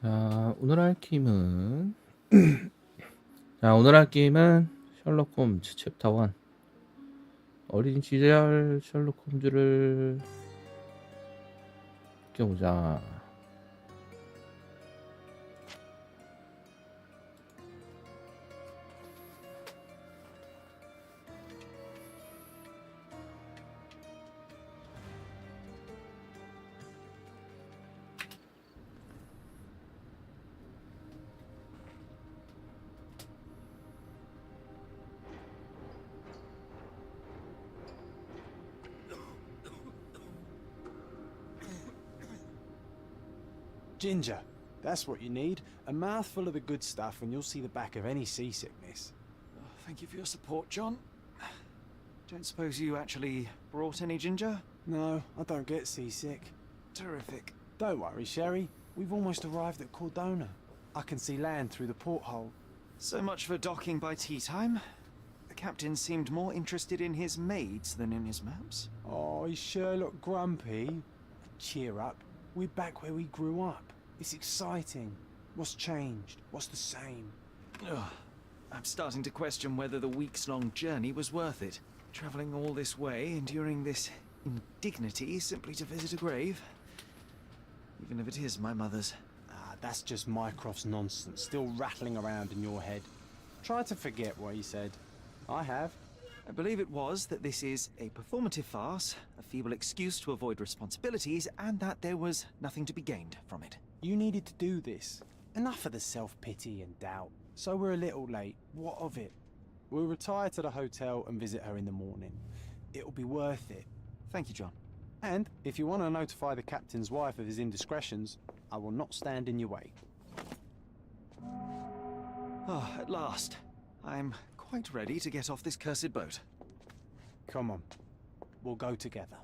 자, 오늘 할 게임은 오늘 할 게임은 셜록 홈즈 챕터 1 어린 시절 셜록 홈즈를 느껴보자. Ginger, that's what you need. A mouthful of the good stuff and you'll see the back of any seasickness. Oh, thank you for your support, John. Don't suppose you actually brought any ginger? No, I don't get seasick. Terrific. Don't worry, Sherry. We've almost arrived at Cordona. I can see land through the porthole. So much for docking by tea time. The captain seemed more interested in his maids than in his maps. Oh, is Sherlock grumpy? Cheer up. We're back where we grew up. It's exciting. What's changed? What's the same? Ugh. I'm starting to question whether the weeks-long journey was worth it. Travelling all this way, enduring this indignity simply to visit a grave. Even if it is my mother's. Ah, that's just Mycroft's nonsense, still rattling around in your head. Try to forget what he said. I have. I believe it was that this is a performative farce, a feeble excuse to avoid responsibilities, and that there was nothing to be gained from it. You needed to do this. Enough of the self-pity and doubt. So we're a little late. What of it? We'll retire to the hotel and visit her in the morning. It'll be worth it. Thank you, John. And if you want to notify the captain's wife of his indiscretions, I will not stand in your way. Ah, at last. I'm quite ready to get off this cursed boat. Come on. We'll go together.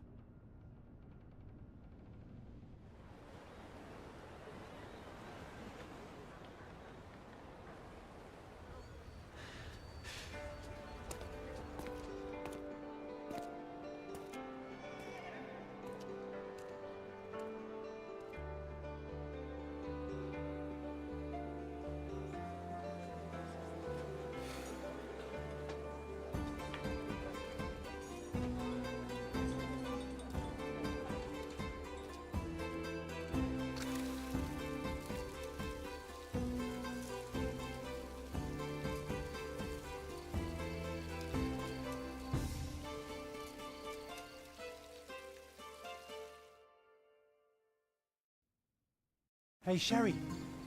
Hey, Sherry.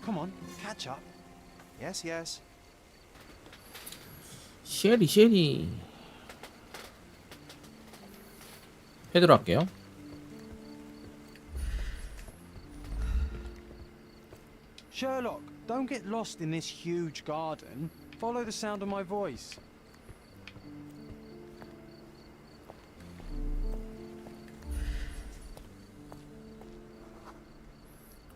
Come on, catch up. Yes, yes. 쉐리 헤드로 할게요. Sherlock, don't get lost in this huge garden. Follow the sound of my voice.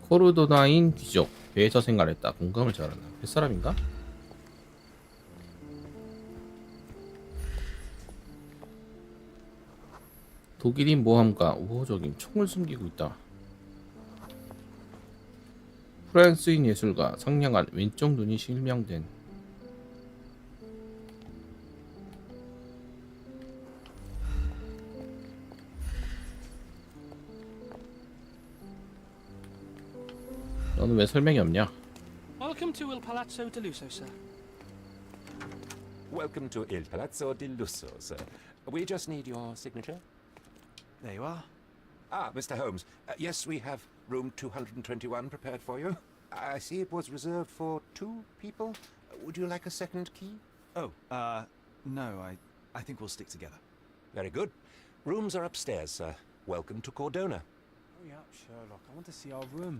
코르도나인 귀족 배에서 생활했다. 공감을 잘한다. 뱃사람인가? 독일인 모함가 우호적인 총을 숨기고 있다. 프랑스인 예술가 상냥한 왼쪽 눈이 실명된 너는 왜 설명이 없냐? Welcome to Il Palazzo di Lusso, sir. Welcome to Il Palazzo di Lusso, sir. We just need your signature. There you are. Ah, Mr. Holmes. Yes, we have room 221 prepared for you. I see it was reserved for 2 people. Would you like a second key? Oh, no, I think we'll stick together. Very good. Rooms are upstairs, sir. Welcome to Cordona. Hurry up, Sherlock. I want to see our room.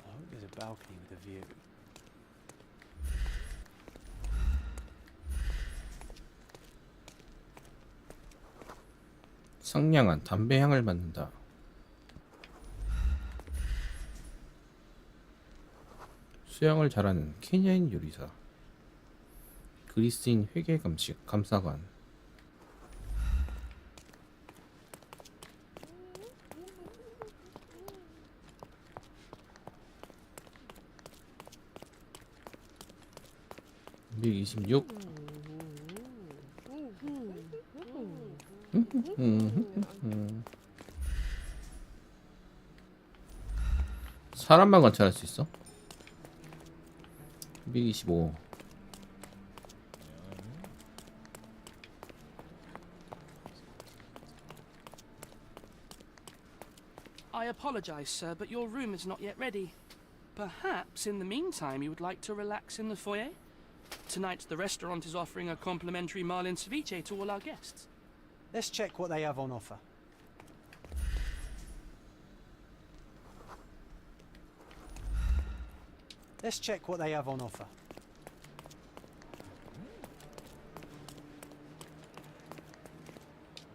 I hope there's a balcony with a view. 상냥한 담배 향을 맡는다. 수영을 잘하는 케냐인 요리사. 그리스인 회계 감식 감사관. 226. 사람만 관찰할 수 있어? 225. I apologize, sir, but your room is not yet ready. Perhaps in the meantime you would like to relax in the foyer? Tonight the restaurant is offering a complimentary marlin ceviche to all our guests. Let's check what they have on offer. Let's check what they have on offer.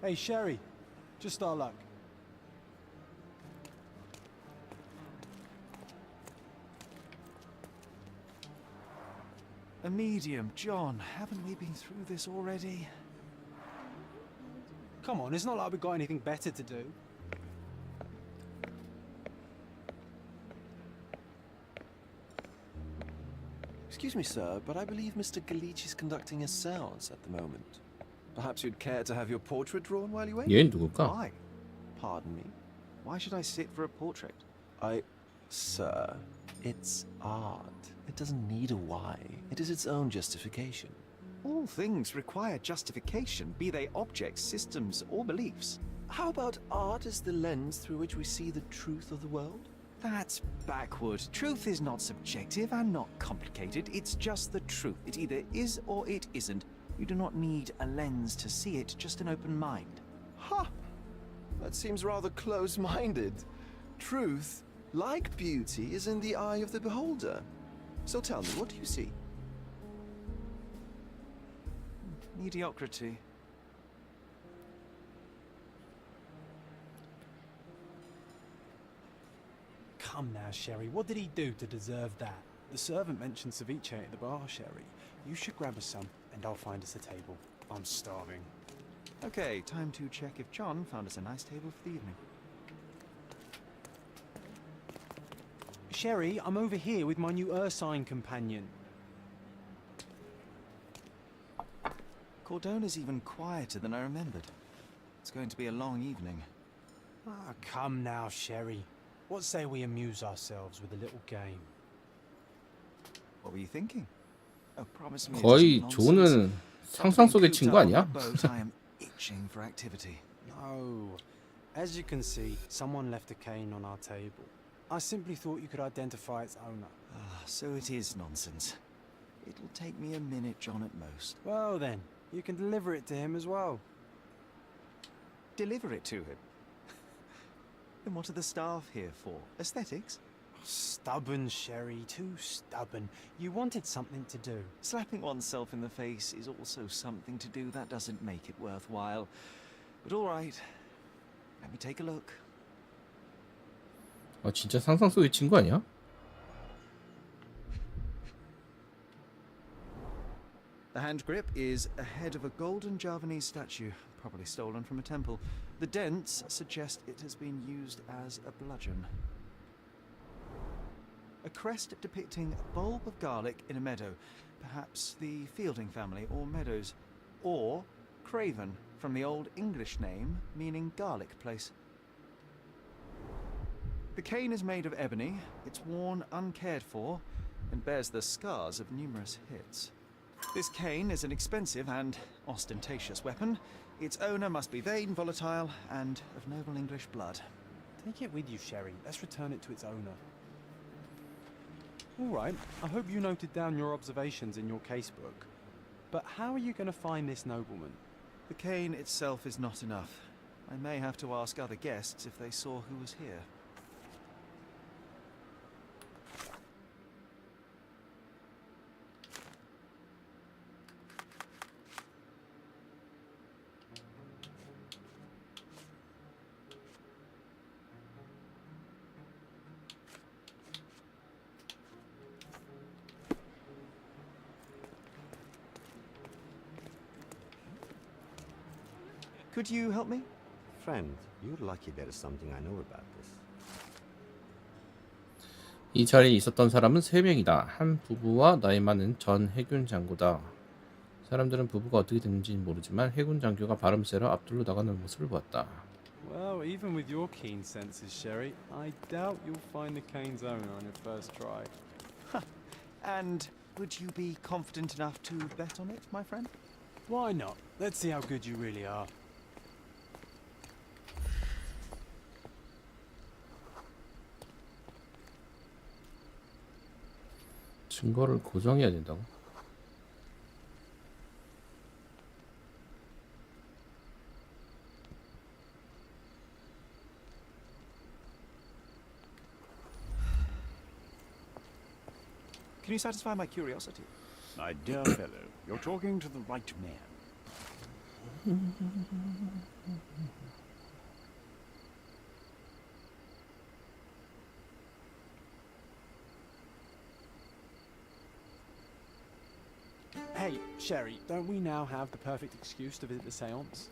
Hey, Sherry, just our luck. A medium, John. Haven't we been through this already? Come on, it's not like we've got anything better to do. Excuse me, sir, but I believe Mr. Galich is conducting a séance at the moment. Perhaps you'd care to have your portrait drawn while you wait? 얘는 누굴까? Why? Pardon me? Why should I sit for a portrait? Sir, it's art. It doesn't need a why. It is its own justification. All things require justification, be they objects, systems, or beliefs. How about art as the lens through which we see the truth of the world? That's backward. Truth is not subjective and not complicated. It's just the truth. It either is or it isn't. You do not need a lens to see it, just an open mind. Ha! That seems rather close-minded. Truth, like beauty, is in the eye of the beholder. So tell me, what do you see? Mediocrity. Come now, Sherry, what did he do to deserve that? The servant mentioned ceviche at the bar, Sherry. You should grab us some, and I'll find us a table. I'm starving. Okay, time to check if John found us a nice table for the evening. Sherry, I'm over here with my new Ursine companion. Cordona's even quieter than I remembered. It's going to be a long evening. Ah, come now, Sherry. What say we amuse ourselves with a little game? What were you thinking? Oh, promise me. 거의 조는 상상 속의 친구 아니야? I am itching for activity. No. As you can see, someone left a cane on our table. I simply thought you could identify its owner. Ah, so it is nonsense. It'll take me a minute, John, at most. Well then, you can deliver it to him as well. Deliver it to him. Then what are the staff here for? Aesthetics? Stubborn, Sherry, too stubborn. You wanted something to do. Slapping oneself in the face is also something to do. That doesn't make it worthwhile. But all right, let me take a look. 아 진짜 상상 속의 친구 아니야? The hand grip is a head of a golden Javanese statue, probably stolen from a temple. The dents suggest it has been used as a bludgeon. A crest depicting a bulb of garlic in a meadow, perhaps the Fielding family or Meadows, or Craven, from the Old English name meaning garlic place. The cane is made of ebony, it's worn uncared for, and bears the scars of numerous hits. This cane is an expensive and ostentatious weapon. Its owner must be vain, volatile, and of noble English blood. Take it with you, Sherry. Let's return it to its owner. All right, I hope you noted down your observations in your casebook. But how are you going to find this nobleman? The cane itself is not enough. I may have to ask other guests if they saw who was here. Could you help me? Friend, you're lucky there is something I know about this. 이 자리에 있었던 사람은 3명이다. 한 부부와 나이 많은 전 해군 장교다. 사람들은 부부가 어떻게 됐는지는 모르지만 해군 장교가 바람쐬러 앞둘러 나가는 모습을 보았다. Well, even with your keen senses, Sherry, I doubt you'll find the cane's owner on your first try. And would you be confident enough to bet on it, my friend? Why not? Let's see how good you really are. 증거를 고정해야 된다고? Can you satisfy my curiosity? My dear fellow, you're talking to the right man. Hey, Sherry, don't we now have the perfect excuse to visit the seance?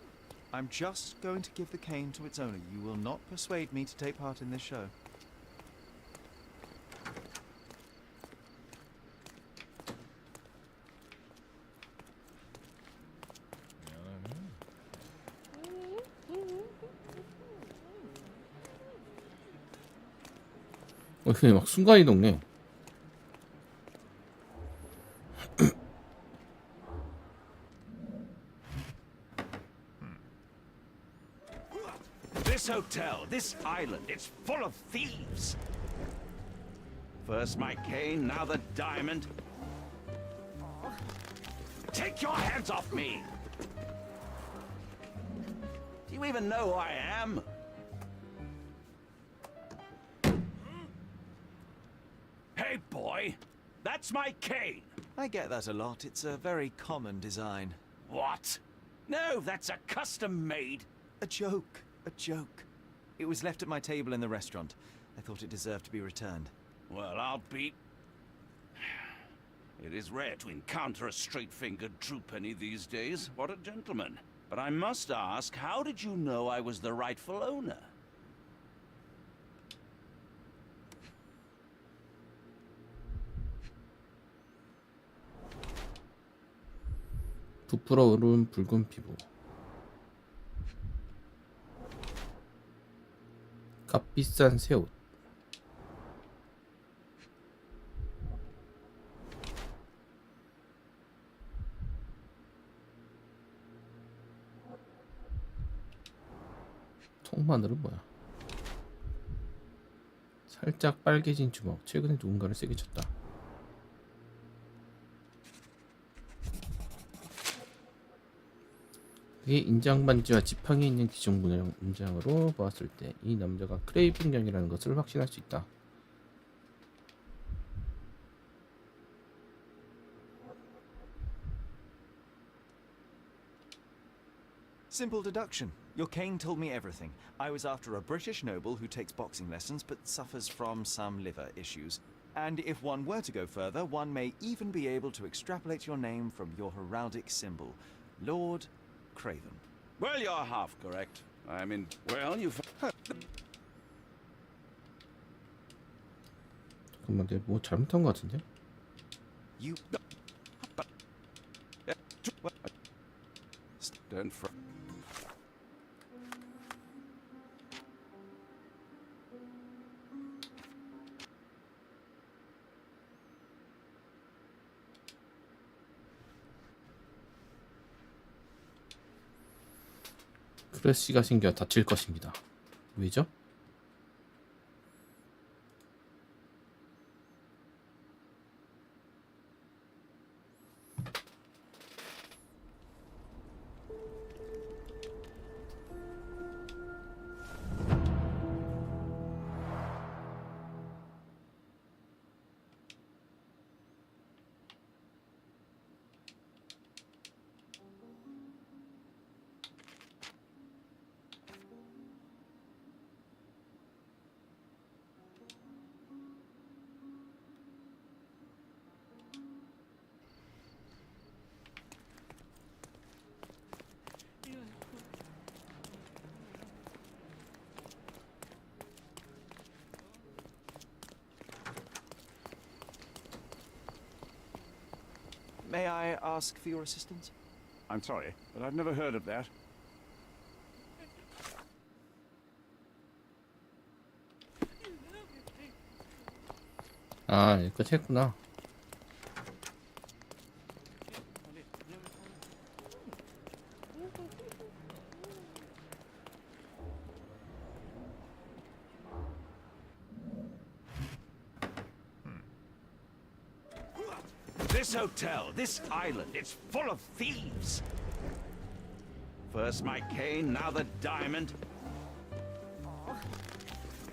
I'm just going to give the cane to its owner. You will not persuade me to take part in this show. 그냥 막 순간이동네. This hotel, this island, it's full of thieves. First my cane, now the diamond. Take your hands off me! Do you even know who I am? Hey, boy, that's my cane. I get that a lot. It's a very common design. What? No, that's a custom-made. A joke. A joke. It was left at my table in the restaurant. I thought it deserved to be returned. Well, I'll be... It is rare to encounter a straight-fingered true penny these days. What a gentleman. But I must ask, how did you know I was the rightful owner? 부풀어 오른 붉은 피부. 값비싼 새옷. 통마늘은 뭐야? 살짝 빨개진 주먹. 최근에 누군가를 세게 쳤다. 그의 인장반지와 지팡이 있는 기존 문장으로 보았을 때 이 남자가 크레이븐경이라는 것을 확신할 수 있다. Simple deduction. Your cane told me everything. I was after a British noble who takes boxing lessons but suffers from some liver issues. And if one were to go further, one may even be able to extrapolate your name from your heraldic symbol, Lord Craven. Well, you're half correct. I mean, well, you've... 잠깐만, 내가 뭐 잘못한 것 같은데? You... Don't fret. 크래시가 생겨 다칠 것입니다. 왜죠? May I ask for your assistance? I'm sorry, but I've never heard of that. 아, 이거 했구나. This hotel, this island, it's full of thieves. First my cane, now the diamond.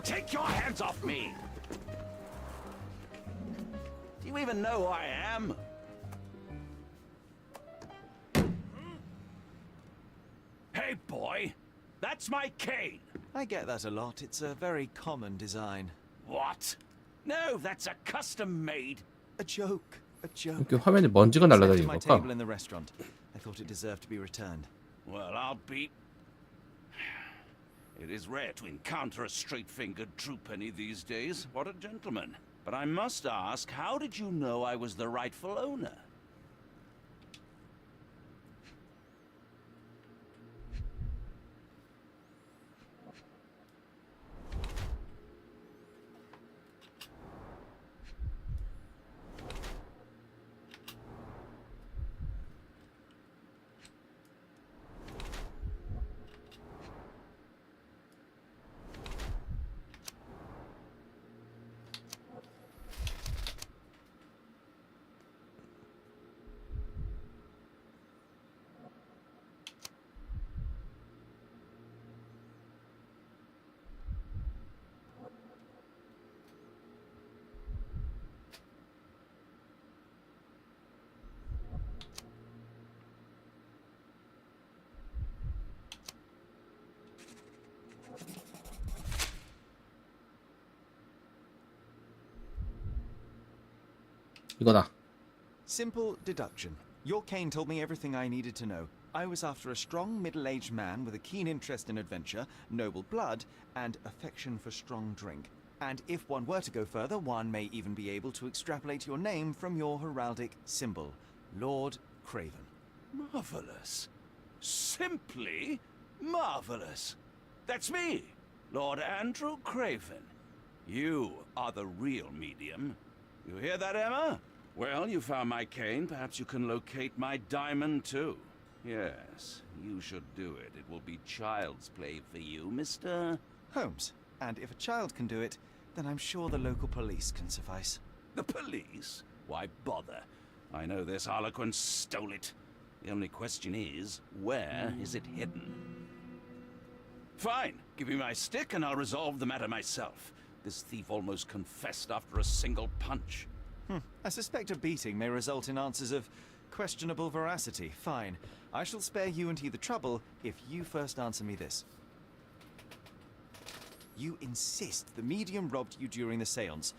Take your hands off me! Do you even know who I am? Hey, boy! That's my cane! I get that a lot. It's a very common design. What? No, that's a custom-made. A joke. A joke. 이렇게 화면에 먼지가 It's left 날아다니는 in my 걸까? table in the restaurant. I thought it deserved to be returned. Well, I'll be... It is rare to encounter a straight-fingered true penny these days. What a gentleman. But I must ask, how did you know I was the rightful owner? 이거다. Simple deduction. Your cane told me everything I needed to know. I was after a strong, middle-aged man with a keen interest in adventure, noble blood, and affection for strong drink. And if one were to go further, one may even be able to extrapolate your name from your heraldic symbol, Lord Craven. Marvelous. Simply marvelous. That's me, Lord Andrew Craven. You are the real medium. You hear that, Emma? Well, you found my cane. Perhaps you can locate my diamond, too. Yes, you should do it. It will be child's play for you, Mr. Holmes. And if a child can do it, then I'm sure the local police can suffice. The police? Why bother? I know this harlequin stole it. The only question is, where is it hidden? Fine. Give me my stick and I'll resolve the matter myself. This thief almost confessed after a single punch. I suspect a beating may result in answers of questionable veracity. Fine. I shall spare you and he the trouble if you first answer me this. You insist the medium robbed you during the seance.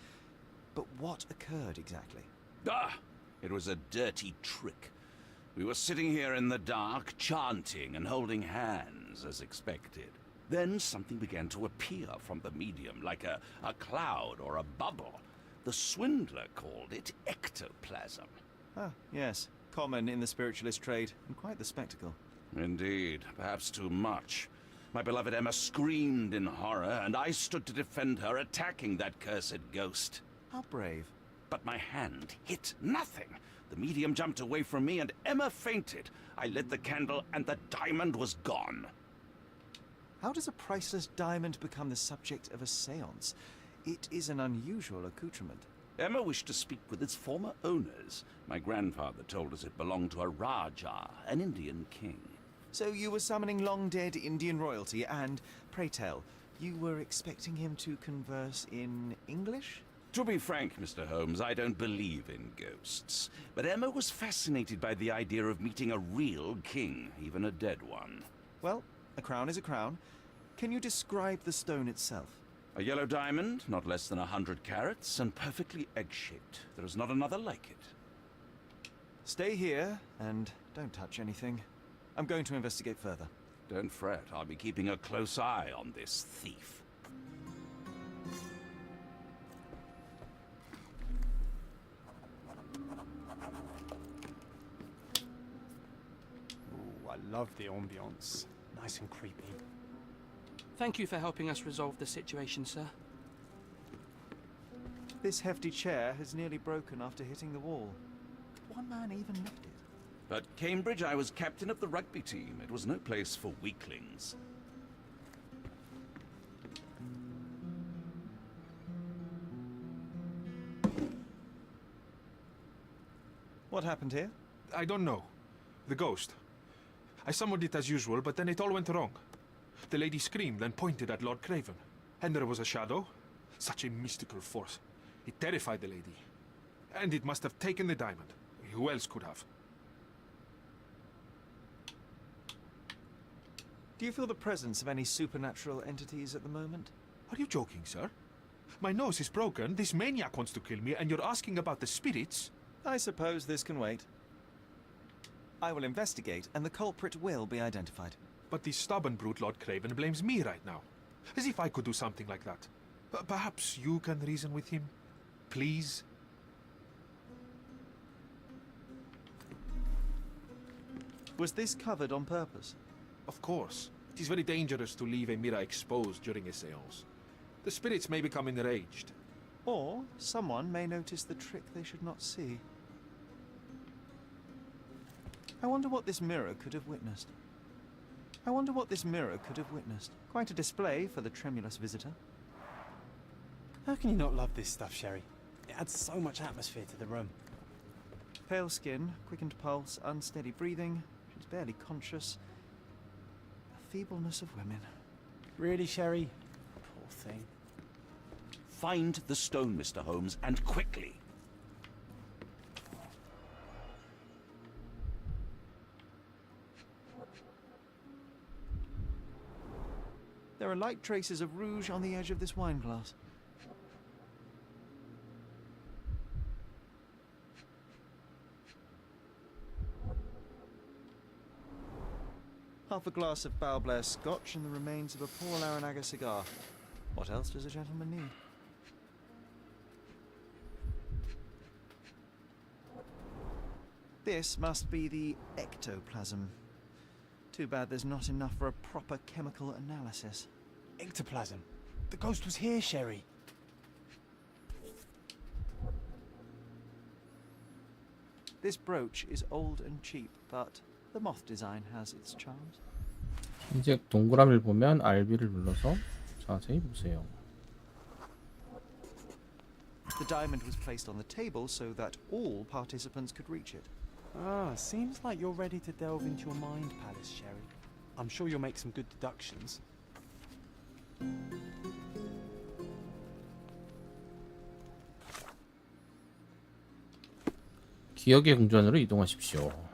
But what occurred exactly? Ah! It was a dirty trick. We were sitting here in the dark, chanting and holding hands, as expected. Then something began to appear from the medium, like a cloud or a bubble. The swindler called it ectoplasm. Ah, yes. Common in the spiritualist trade, and quite the spectacle. Indeed, perhaps too much. My beloved Emma screamed in horror, and I stood to defend her, attacking that cursed ghost. How brave. But my hand hit nothing. The medium jumped away from me, and Emma fainted. I lit the candle, and the diamond was gone. How does a priceless diamond become the subject of a seance? It is an unusual accoutrement. Emma wished to speak with its former owners. My grandfather told us it belonged to a Rajah, an Indian king. So you were summoning long-dead Indian royalty, and, pray tell, you were expecting him to converse in English? To be frank, Mr. Holmes, I don't believe in ghosts. But Emma was fascinated by the idea of meeting a real king, even a dead one. Well, a crown is a crown. Can you describe the stone itself? A yellow diamond, not less than 100 carats, and perfectly egg-shaped. There is not another like it. Stay here, and don't touch anything. I'm going to investigate further. Don't fret, I'll be keeping a close eye on this thief. love the ambience. Nice and creepy. Thank you for helping us resolve the situation, sir. This hefty chair has nearly broken after hitting the wall. Did one man even lift it? At Cambridge, I was captain of the rugby team. It was no place for weaklings. What happened here? I don't know. The ghost. I summoned it as usual, but then it all went wrong. The lady screamed and pointed at Lord Craven. And there was a shadow. Such a mystical force. It terrified the lady. And it must have taken the diamond. Who else could have? Do you feel the presence of any supernatural entities at the moment? Are you joking, sir? My nose is broken, this maniac wants to kill me, and you're asking about the spirits? I suppose this can wait. I will investigate, and the culprit will be identified. But the stubborn brute Lord Craven blames me right now. As if I could do something like that. Perhaps you can reason with him? Please? Was this covered on purpose? Of course. It is very dangerous to leave a mirror exposed during a séance. The spirits may become enraged. Or someone may notice the trick they should not see. I wonder what this mirror could have witnessed. Quite a display for the tremulous visitor. How can you not love this stuff, Sherry? It adds so much atmosphere to the room. Pale skin, quickened pulse, unsteady breathing. She's barely conscious. The feebleness of women. Really, Sherry? Poor thing. Find the stone, Mr. Holmes, and quickly. There are light traces of rouge on the edge of this wine glass. Half a glass of Balblair Scotch and the remains of a Paul Aranaga cigar. What else does a gentleman need? This must be the ectoplasm. Too bad there's not enough for a proper chemical analysis. Ectoplasm. The ghost was here, Sherry. This brooch is old and cheap, but the moth design has its charms. 흰색 동그라미를 보면 RB를 눌러서 자세히 보세요. The diamond was placed on the table so that all participants could reach it. Ah, seems like you're ready to delve into your mind palace, Sherry. I'm sure you'll make some good deductions. 기억의 궁전으로 이동하십시오.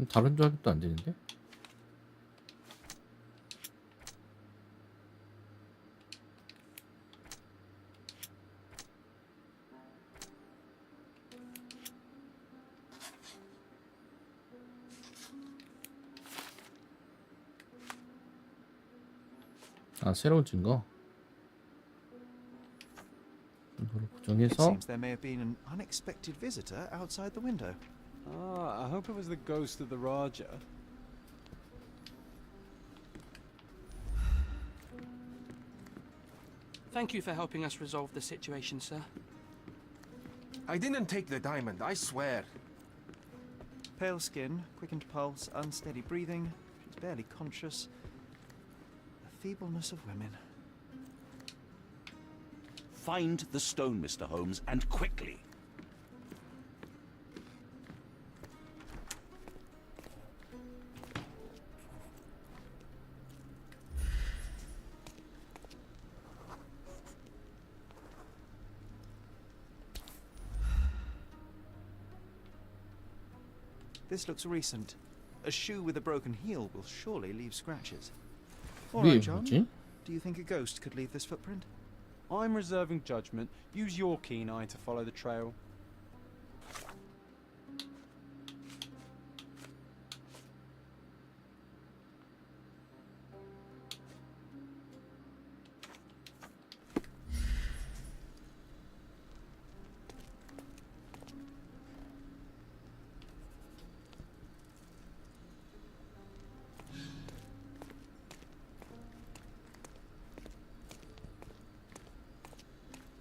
다른 조합도 안 되는데? 아, 새로운 증거. 이거를 It 고정해서 seems there may have been an unexpected visitor outside the window. Ah, I hope it was the ghost of the Raja. Thank you for helping us resolve the situation, sir. I didn't take the diamond, I swear. Pale skin, quickened pulse, unsteady breathing. She's barely conscious. The feebleness of women. Find the stone, Mr. Holmes, and quickly. This looks recent. A shoe with a broken heel will surely leave scratches. All 위에 right, John. 뭐지? Do you think a ghost could leave this footprint? I'm reserving judgment. Use your keen eye to follow the trail.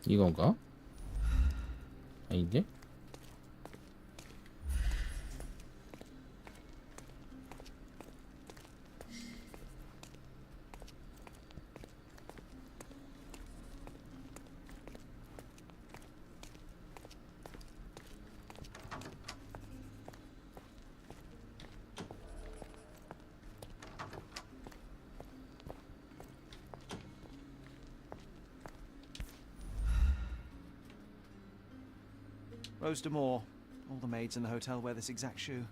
이건가? 아닌데? Rose D'Amour. All the maids in the hotel wear this exact shoe.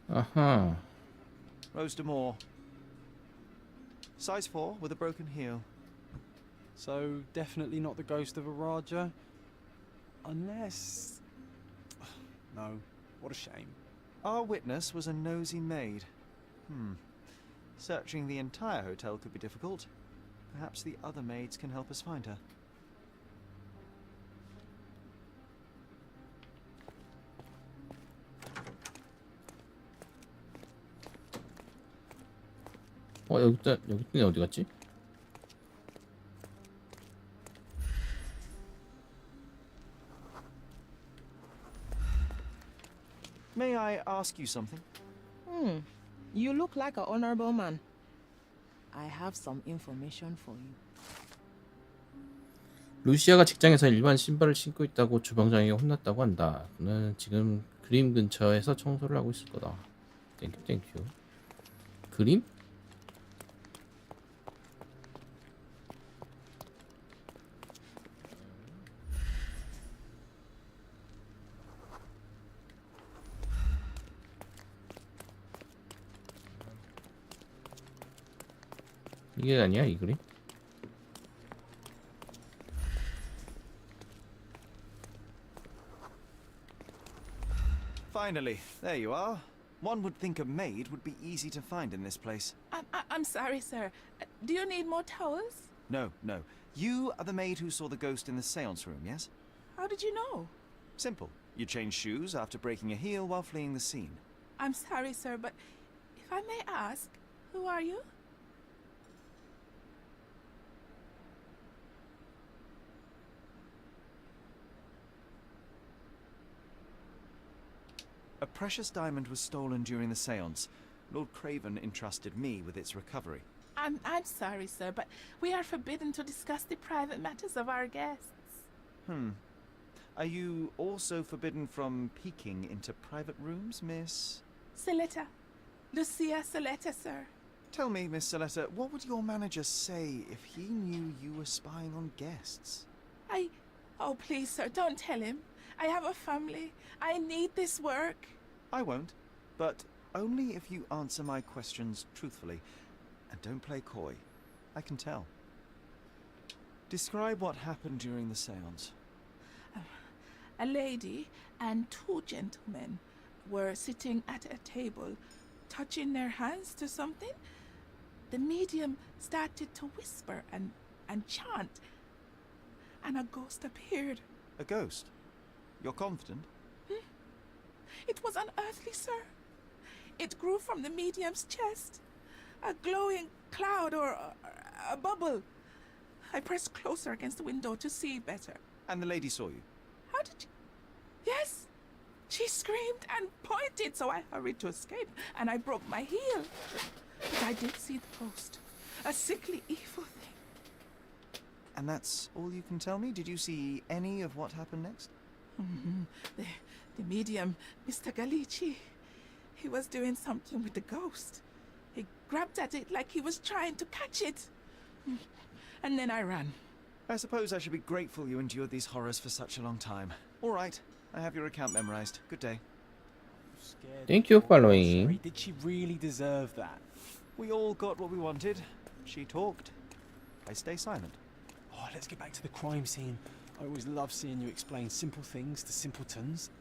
아하. Rose D'Amour. Size 4 with a broken heel. So, definitely not the ghost of a Raja. Unless... No, what a shame. Our witness was a nosy maid. Searching the entire hotel could be difficult. Perhaps the other maids can help us find her. 여기 있더니 어디 갔지? May I ask you something? You look like an honorable man. I have some information for you. 루시아가 직장에서 일반 신발을 신고 있다고 주방장에게 혼났다고 한다. 그는 지금 그림 근처에서 청소를 하고 있을 거다. 땡큐 땡큐. 그림? 이게 아니야 이 그림? Finally, there you are. One would think a maid would be easy to find in this place. I'm sorry, sir. Do you need more towels? No, no. You are the maid who saw the ghost in the seance room, yes? How did you know? Simple. You changed shoes after breaking a heel while fleeing the scene. I'm sorry, sir, but if I may ask, who are you? A precious diamond was stolen during the seance. Lord Craven entrusted me with its recovery. I'm sorry, sir, but we are forbidden to discuss the private matters of our guests. Are you also forbidden from peeking into private rooms, Miss? Saletta. Lucia Saletta, sir. Tell me, Miss Saletta, what would your manager say if he knew you were spying on guests? Oh, please, sir, don't tell him. I have a family. I need this work. I won't, but only if you answer my questions truthfully. And don't play coy. I can tell. Describe what happened during the seance. A lady and two gentlemen were sitting at a table, touching their hands to something. The medium started to whisper and chant, and a ghost appeared. A ghost? You're confident? It was unearthly, sir. It grew from the medium's chest. A glowing cloud or a bubble. I pressed closer against the window to see better. And the lady saw you? How did you? Yes. She screamed and pointed, so I hurried to escape, and I broke my heel. But I did see the ghost. A sickly, evil thing. And that's all you can tell me? Did you see any of what happened next? Mhm. The medium, Mr. Galici, he was doing something with the ghost. He grabbed at it like he was trying to catch it. And then I ran. I suppose I should be grateful you endured these horrors for such a long time. All right, I have your account memorized. Good day. Scared Thank you the for poor girl, following. Sherry. Did she really deserve that? We all got what we wanted. She talked. I stay silent. Oh, let's get back to the crime scene. I always love seeing you explain simple things to simpletons.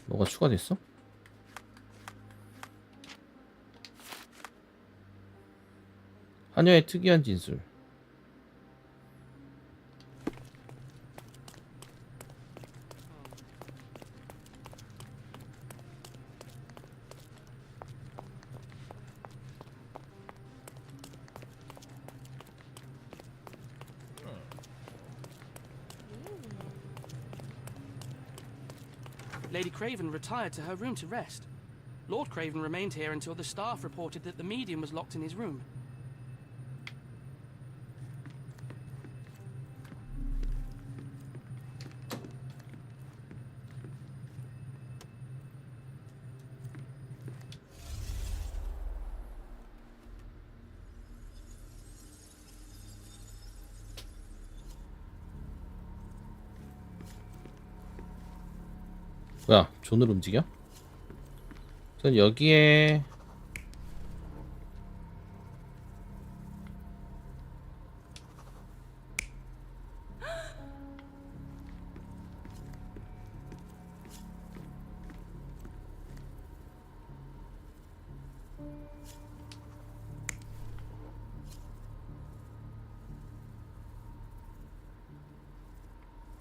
뭐가 추가됐어? 하녀의 특이한 진술. Lady Craven retired to her room to rest. Lord Craven remained here until the staff reported that the medium was locked in his room. 뭐야, 존을 움직여? 전 여기에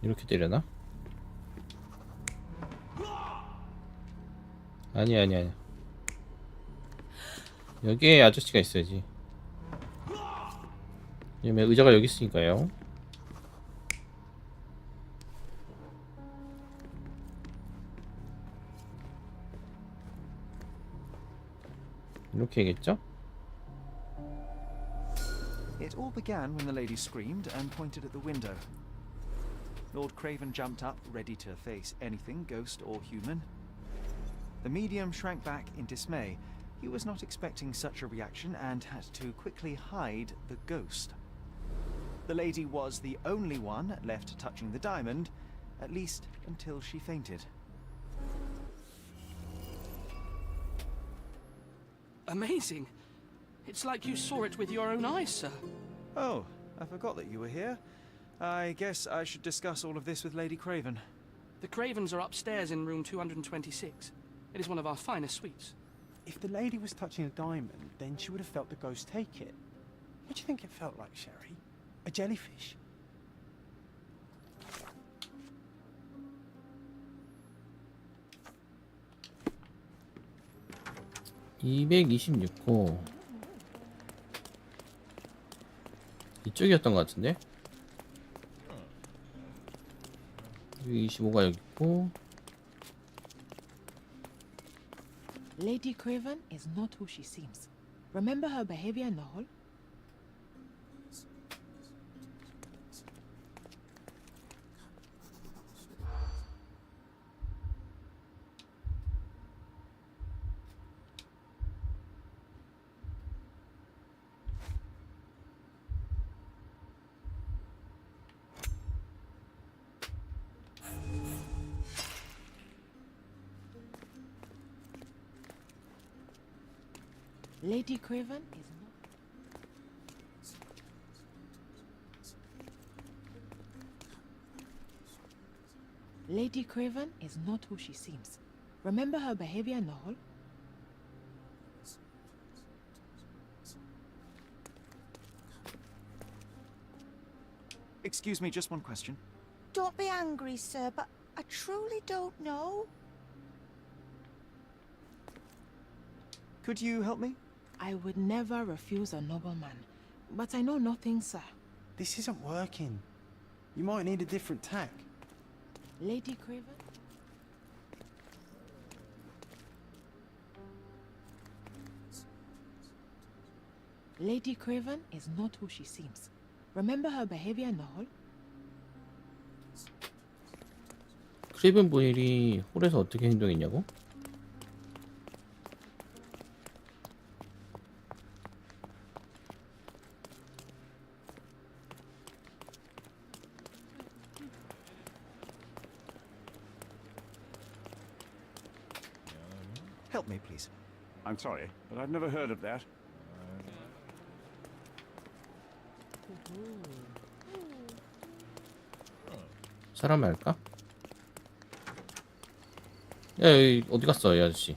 이렇게 때려나? 아니야. 여기에 아저씨가 있어야지. 왜냐면 의자가 여기 있으니까요. 이렇게 해야겠죠? It all began when the lady screamed and pointed at the window. Lord Craven jumped up, ready to face anything, ghost or human. The medium shrank back in dismay. He was not expecting such a reaction and had to quickly hide the ghost. The lady was the only one left touching the diamond, at least until she fainted. Amazing. It's like you saw it with your own eyes, sir. Oh, I forgot that you were here. I guess I should discuss all of this with Lady Craven. The Cravens are upstairs in room 226. It is one of our finest suites. If the lady was touching a diamond, then she would have felt the ghost take it. What do you think it felt like, Sherry? A jellyfish? (226호) 이쪽이었던 것 같은데? 225가 여기 있고 Lady Craven is not who she seems. Remember her behavior in the hall? Lady Craven is not. Lady Craven is not who she seems. Remember her behavior in the hall? Excuse me, just one question. Don't be angry, sir, but I truly don't know. Could you help me? I would never refuse a nobleman, but I know nothing, sir. This isn't working. You might need a different tack. Lady Craven? Lady Craven is not who she seems. Remember her behavior in the hall? 크레이븐 부인이 홀에서 어떻게 행동했냐고? Help me, please. I'm sorry, but I've never heard of that. 사람 할까? 야, 여기 어디 갔어, 이 아저씨?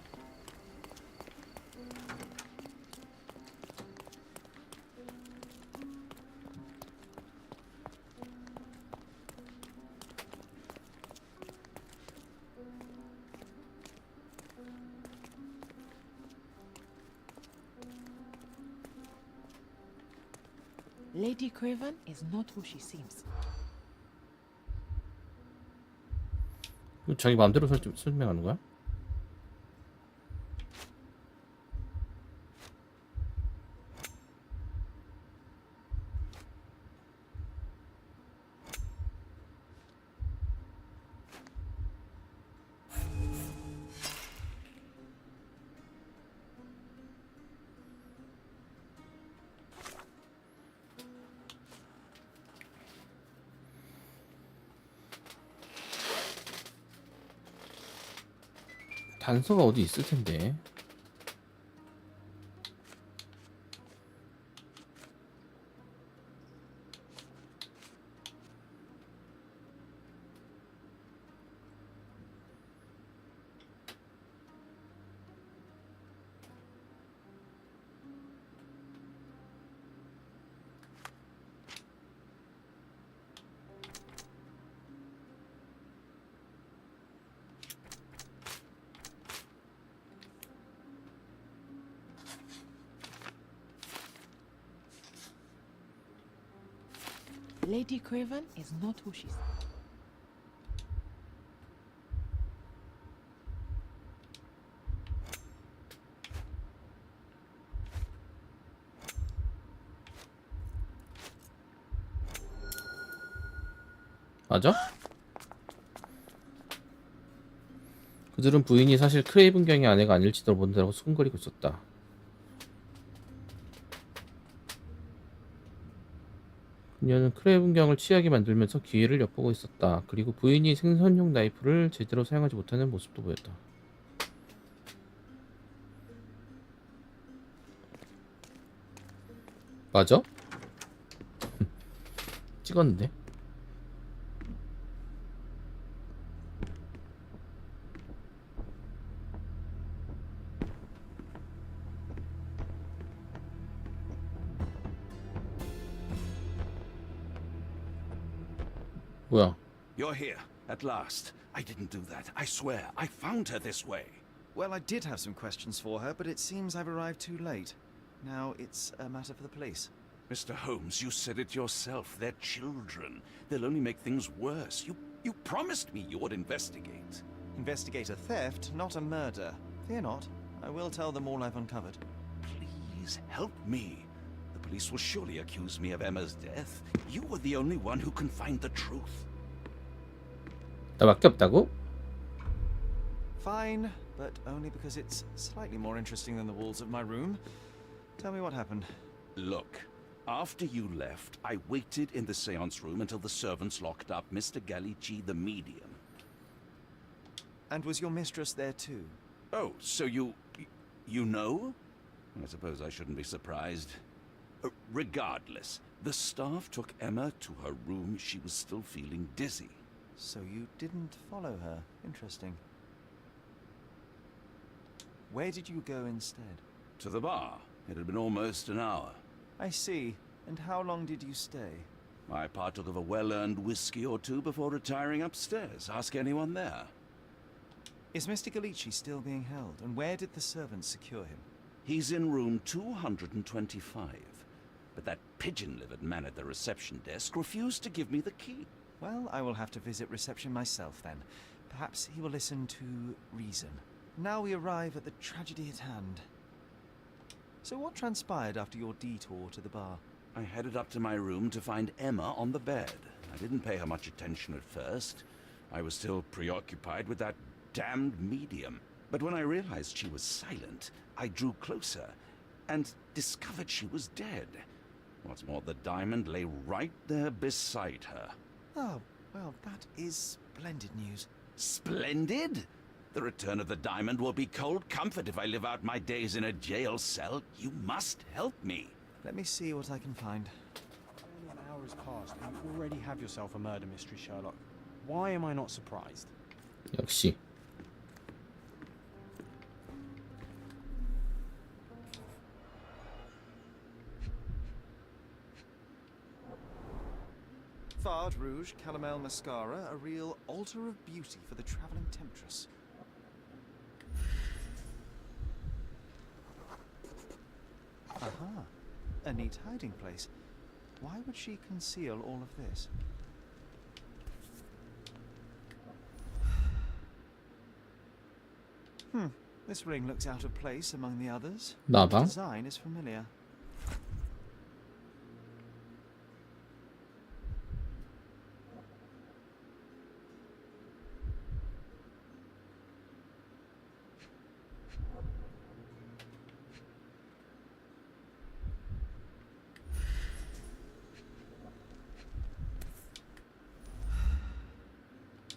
Lady Craven is not who she seems. 자기 마음대로 설명하는 거야? 단서가 어디 있을 텐데. Lady Craven is not who she seems. 맞아? 그들은 부인이 사실 크레이븐 경의 아내가 아닐지도 모른다고 수군거리고 있었다. 그녀는 크레이븐 경을 취하게 만들면서 기회를 엿보고 있었다. 그리고 부인이 생선용 나이프를 제대로 사용하지 못하는 모습도 보였다. 맞아? 찍었는데? 뭐야? You're here, at last. I didn't do that. I swear. I found her this way. Well, I did have some questions for her, but it seems I've arrived too late. Now it's a matter for the police. Mr. Holmes, you said it yourself. They're children. They'll only make things worse. You promised me you would investigate. Investigate a theft, not a murder. Fear not. I will tell them all I've uncovered. Please help me. The police will surely accuse me of Emma's death. You were the only one who can find the truth. 나밖에 없다고? Fine, but only because it's slightly more interesting than the walls of my room. Tell me what happened. Look, after you left, I waited in the seance room until the servants locked up Mr. Gallici, the medium. And was your mistress there too? Oh, so you know? I suppose I shouldn't be surprised. Regardless, the staff took Emma to her room. She was still feeling dizzy. So you didn't follow her. Interesting. Where did you go instead? To the bar. It had been almost an hour. I see. And how long did you stay? I partook of a well-earned whiskey or two before retiring upstairs. Ask anyone there. Is Mr. Galici still being held, and where did the servants secure him? He's in room 225. But that pigeon-livered man at the reception desk refused to give me the key. Well, I will have to visit reception myself then. Perhaps he will listen to reason. Now we arrive at the tragedy at hand. So what transpired after your detour to the bar? I headed up to my room to find Emma on the bed. I didn't pay her much attention at first. I was still preoccupied with that damned medium. But when I realized she was silent, I drew closer and discovered she was dead. What's more, the diamond lay right there beside her. Oh, well, that is splendid news. Splendid? The return of the diamond will be cold comfort if I live out my days in a jail cell. You must help me. Let me see what I can find. Only an hour has passed and you already have yourself a murder mystery, Sherlock. Why am I not surprised? 역시. Fard Rouge Calomel Mascara, a real altar of beauty for the travelling temptress. Aha, a neat hiding place. Why would she conceal all of this? This ring looks out of place among the others. The 나방? design is familiar.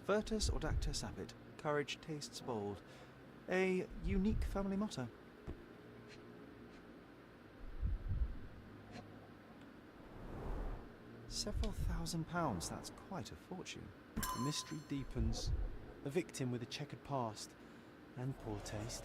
Virtus audacta sapit. Courage tastes bold. A unique family motto. Several £1,000s, that's quite a fortune. The mystery deepens. A victim with a checkered past and poor taste.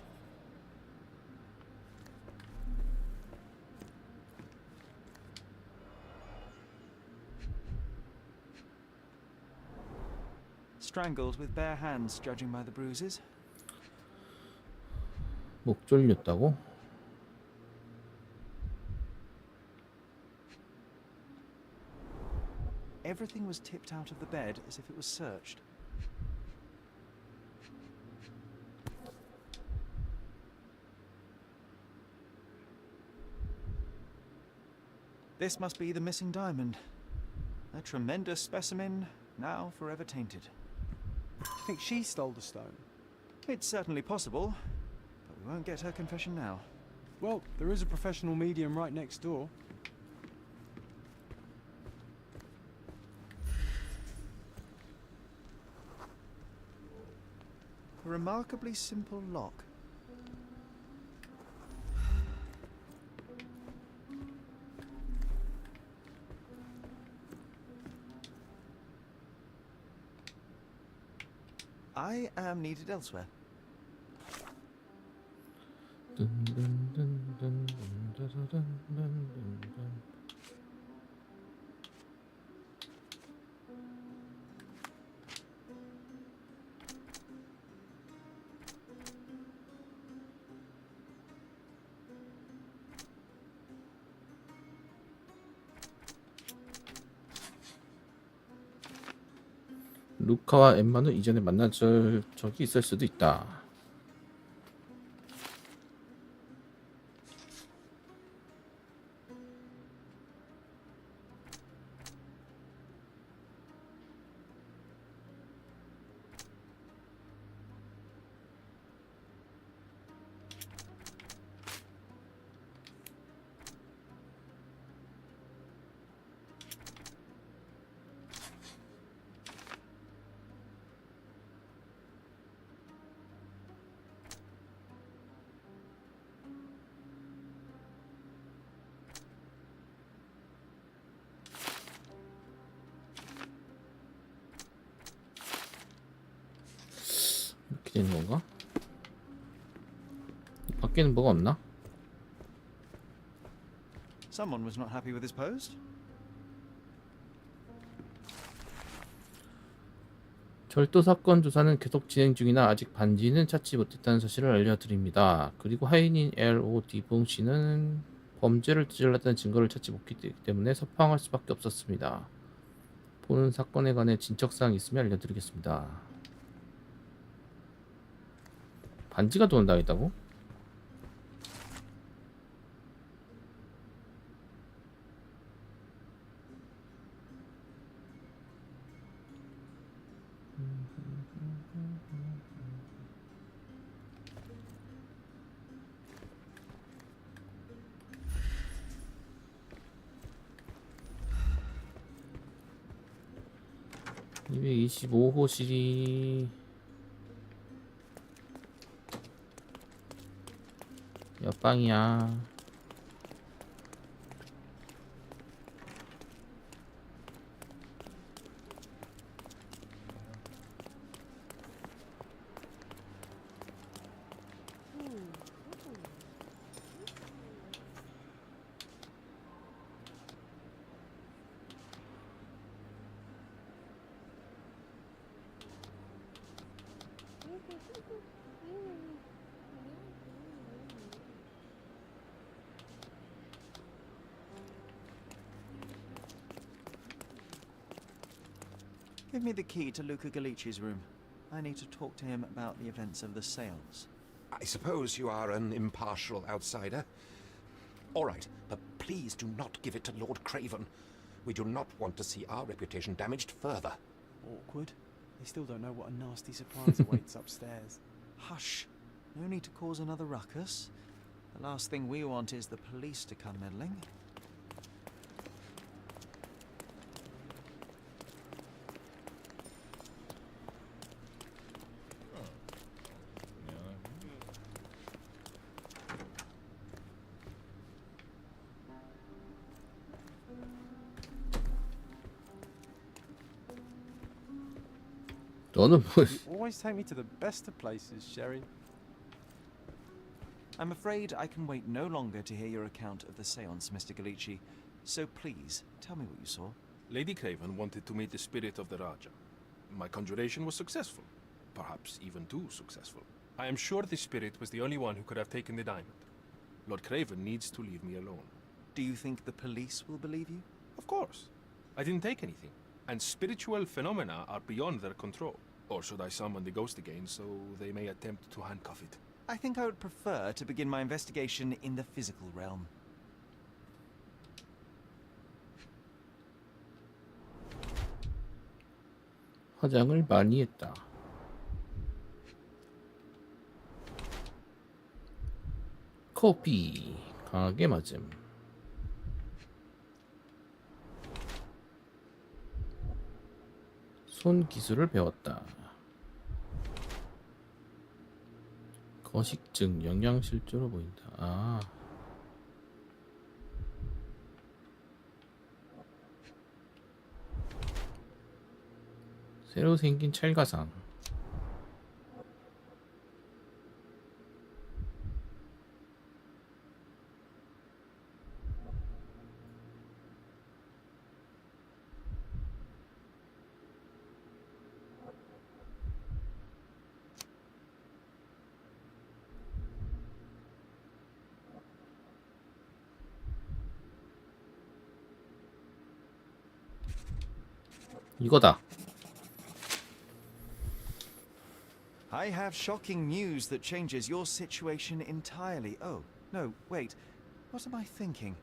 Strangled with bare hands, judging by the bruises. 목 졸렸다고? Everything was tipped out of the bed as if it was searched. This must be the missing diamond. A tremendous specimen, now forever tainted. Do you think she stole the stone? It's certainly possible, but we won't get her confession now. Well, there is a professional medium right next door. A remarkably simple lock. I am needed elsewhere. 루카와 엠마는 이전에 만난 적이 있을 수도 있다. 이렇게 되는 건가? 밖에는 뭐가 없나? Someone was not happy with his post. 절도 사건 조사는 계속 진행 중이나 아직 반지는 찾지 못했다는 사실을 알려드립니다. 그리고 하인인 L.O. 디봉 씨는 범죄를 저질렀다는 증거를 찾지 못했기 때문에 석방할 수밖에 없었습니다. 보는 사건에 관해 진척사항이 있으면 알려드리겠습니다. 반지가 도난당했다고? (225호실이) 옆방이야. Give me the key to Luca Galici's room. I need to talk to him about the events of the seance. I suppose you are an impartial outsider. All right, but please do not give it to Lord Craven. We do not want to see our reputation damaged further. Awkward. They still don't know what a nasty surprise awaits upstairs. Hush. No need to cause another ruckus. The last thing we want is the police to come meddling. 너는 뭐? You always take me to the best of places, Sherry. I'm afraid I can wait no longer to hear your account of the seance, Mr. Galici. So please, tell me what you saw. Lady Craven wanted to meet the spirit of the Raja. My conjuration was successful. Perhaps even too successful. I am sure the spirit was the only one who could have taken the diamond. Lord Craven needs to leave me alone. Do you think the police will believe you? Of course. I didn't take anything. And spiritual phenomena are beyond their control. Or should I summon the ghost again so they may attempt to handcuff it? I think I would prefer to begin my investigation in the physical realm. 화장을 많이 했다. 커피 강하게 맞음. 손 기술을 배웠다. 거식증 영양실조로 보인다. 아. 새로 생긴 찰가상. 이거다. I have shocking news that changes your situation entirely. Oh, no, wait. What am I thinking?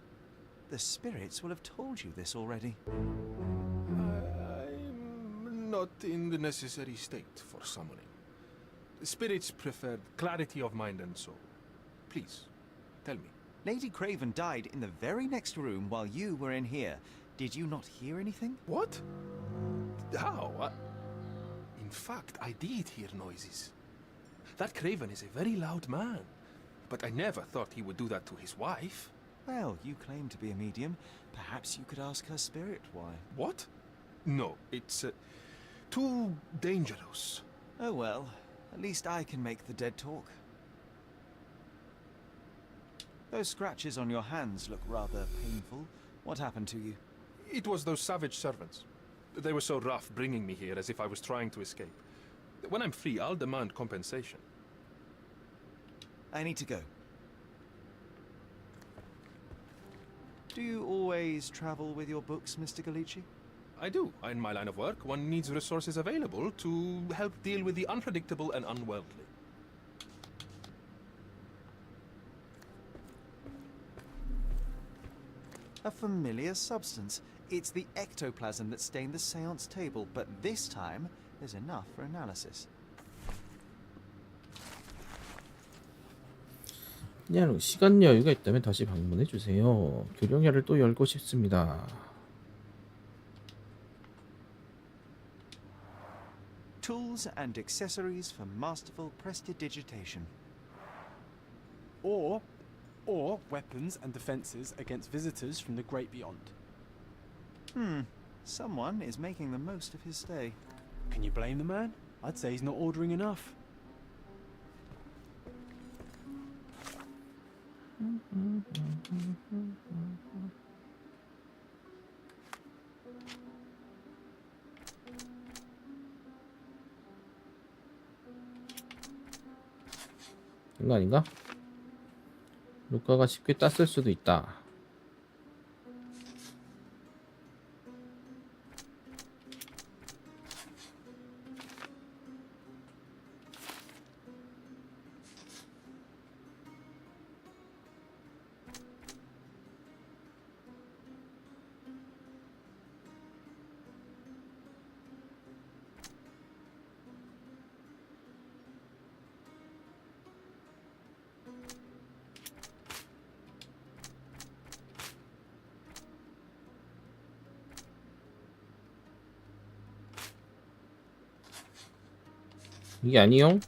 The spirits will have told you this already. I'm not in the necessary state for summoning. Spirits preferred clarity of mind and soul. Please, tell me. Lady Craven died in the very next room while you were in here. Did you not hear anything? What? How? In fact, I did hear noises. That Craven is a very loud man. But I never thought he would do that to his wife. Well, you claim to be a medium. Perhaps you could ask her spirit why. What? No, it's too dangerous. Oh well, at least I can make the dead talk. Those scratches on your hands look rather painful. What happened to you? It was those savage servants. They were so rough bringing me here as if I was trying to escape. When I'm free, I'll demand compensation. I need to go. Do you always travel with your books, Mr. Galici? I do. In my line of work, one needs resources available to help deal with the unpredictable and unworldly. A familiar substance. It's the ectoplasm that stained the seance table, but this time there's enough for analysis. 그냥 시간 여유가 있다면 다시 방문해 주세요. 교령야를 또 열고 싶습니다. Tools and accessories for masterful prestidigitation. Or weapons and defences against visitors from the great beyond. Someone is making the most of his stay. Can you blame the man? I'd say he's not ordering enough. 이거 아닌가? 루카가 쉽게 땄을 수도 있다. 이게 아니용?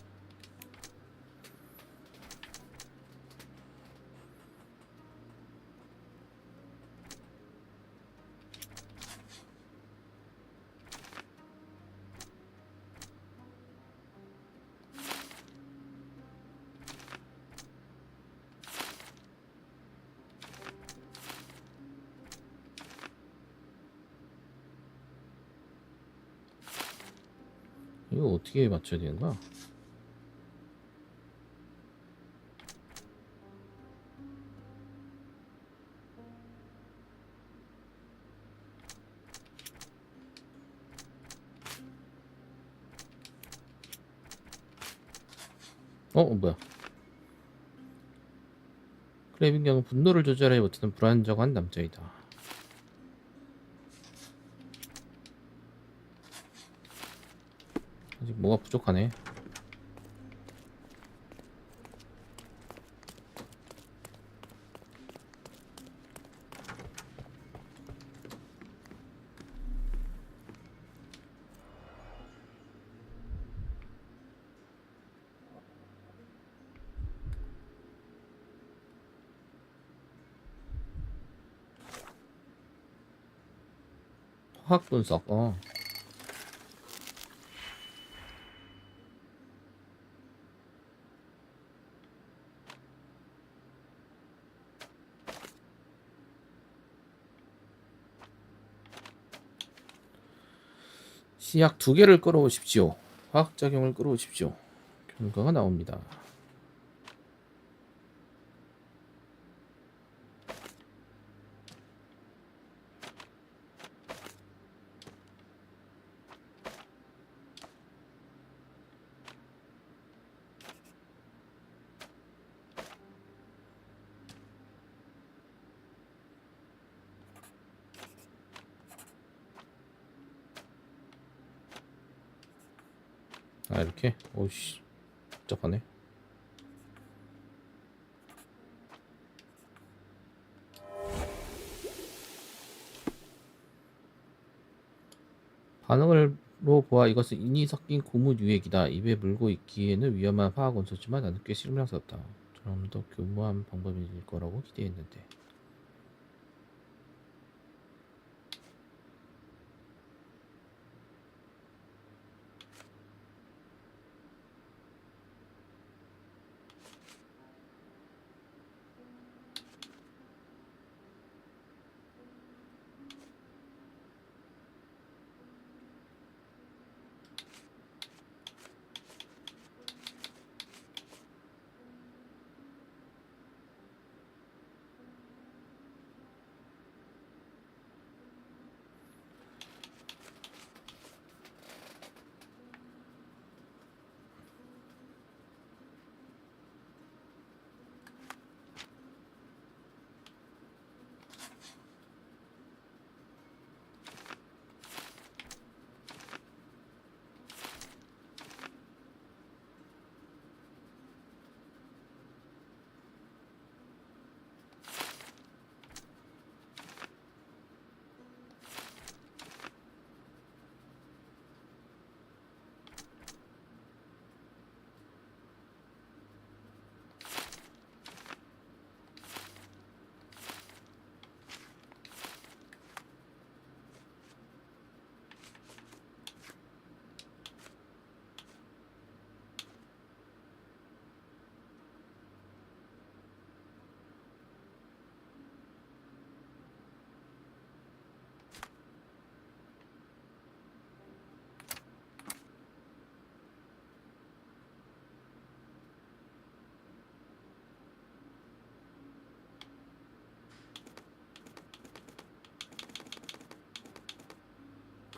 이거 어떻게 맞춰야 되는 거야? 뭐야? 크레빈 경은 분노를 조절하지 못하는 불안정한 남자이다. 아직 뭐가 부족하네. 화학 분석. 시약 2개를 끌어오십시오. 화학작용을 끌어오십시오. 결과가 나옵니다. 아, 이렇게? 오씨, 복잡하네. 반응으로 보아 이것은 인이 섞인 고무 유액이다. 입에 물고 있기에는 위험한 화학 원소지만 나는 꽤 실망스럽다. 좀 더 교묘한 방법일 거라고 기대했는데.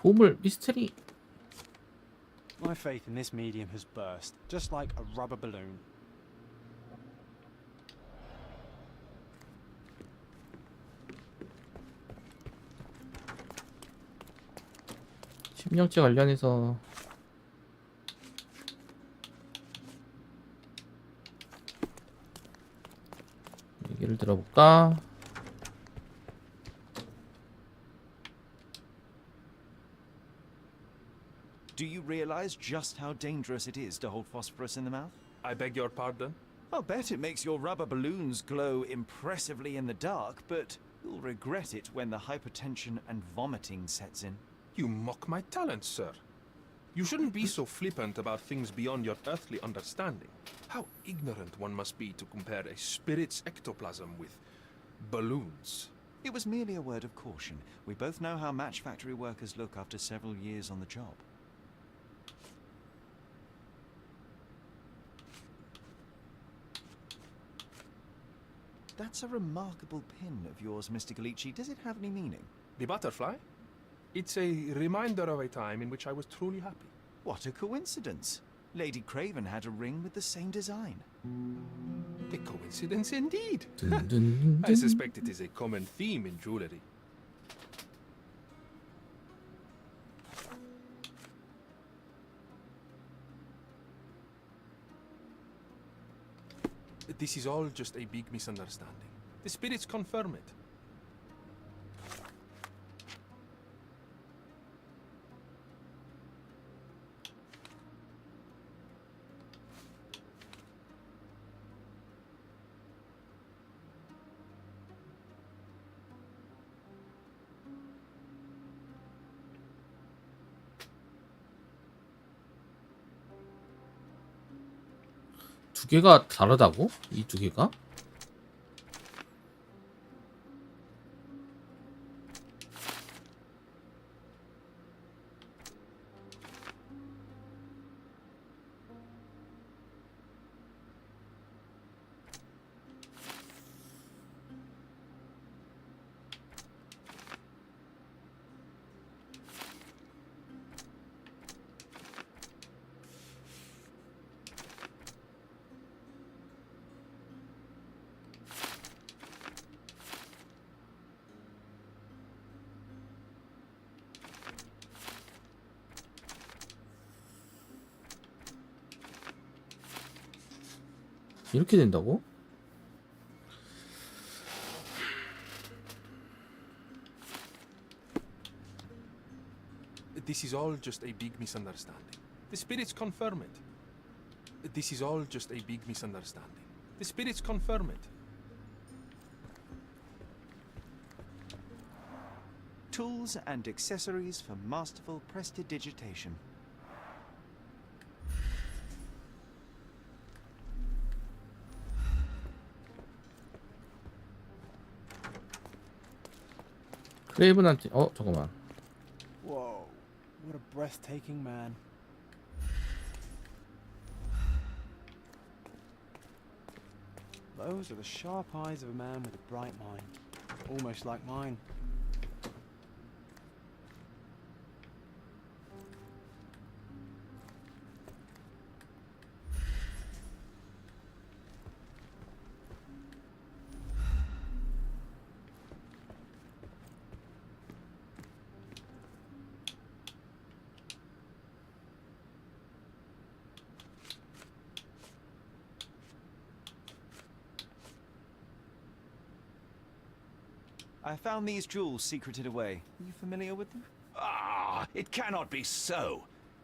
보물 미스테리. My faith in this medium has burst, just like a rubber balloon. 심령체 관련해서 얘기를 들어볼까? Do you realize just how dangerous it is to hold phosphorus in the mouth? I beg your pardon? I'll bet it makes your rubber balloons glow impressively in the dark, but you'll regret it when the hypertension and vomiting sets in. You mock my talents, sir. You shouldn't be so flippant about things beyond your earthly understanding. How ignorant one must be to compare a spirit's ectoplasm with balloons. It was merely a word of caution. We both know how match factory workers look after several years on the job. That's a remarkable pin of yours, Mr. Galici. Does it have any meaning? The butterfly? It's a reminder of a time in which I was truly happy. What a coincidence. Lady Craven had a ring with the same design. A coincidence indeed. Dun, dun, I dun. suspect it is a common theme in jewelry. This is all just a big misunderstanding. The spirits confirm it. 두 개가 다르다고? 이 두 개가? 이렇게 된다고? This is all just a big misunderstanding. The spirits confirm it. This is all just a big misunderstanding. The spirits confirm it. Tools and accessories for masterful prestidigitation. 크레이븐한테 잠깐만. Whoa, what a breathtaking man. Those are the sharp eyes of a man with a bright mind. Almost like mine. I found these jewels secreted away. Are you familiar with them? Ah, it cannot be so.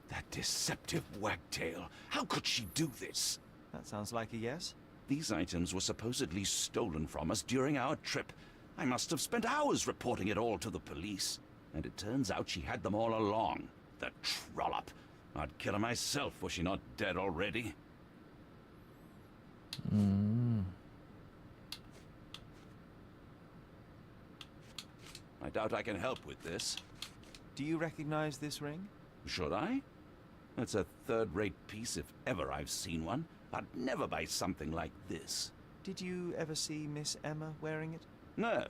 That deceptive wagtail. How could she do this? That sounds like a yes. These items were supposedly stolen from us during our trip. I must have spent hours reporting it all to the police. And it turns out she had them all along. The trollop. I'd kill her myself were she not dead already. I doubt I can help with this. Do you recognize this ring? Should I? It's a third-rate piece if ever I've seen one. I'd never buy something like this. Did you ever see Miss Emma wearing it? No.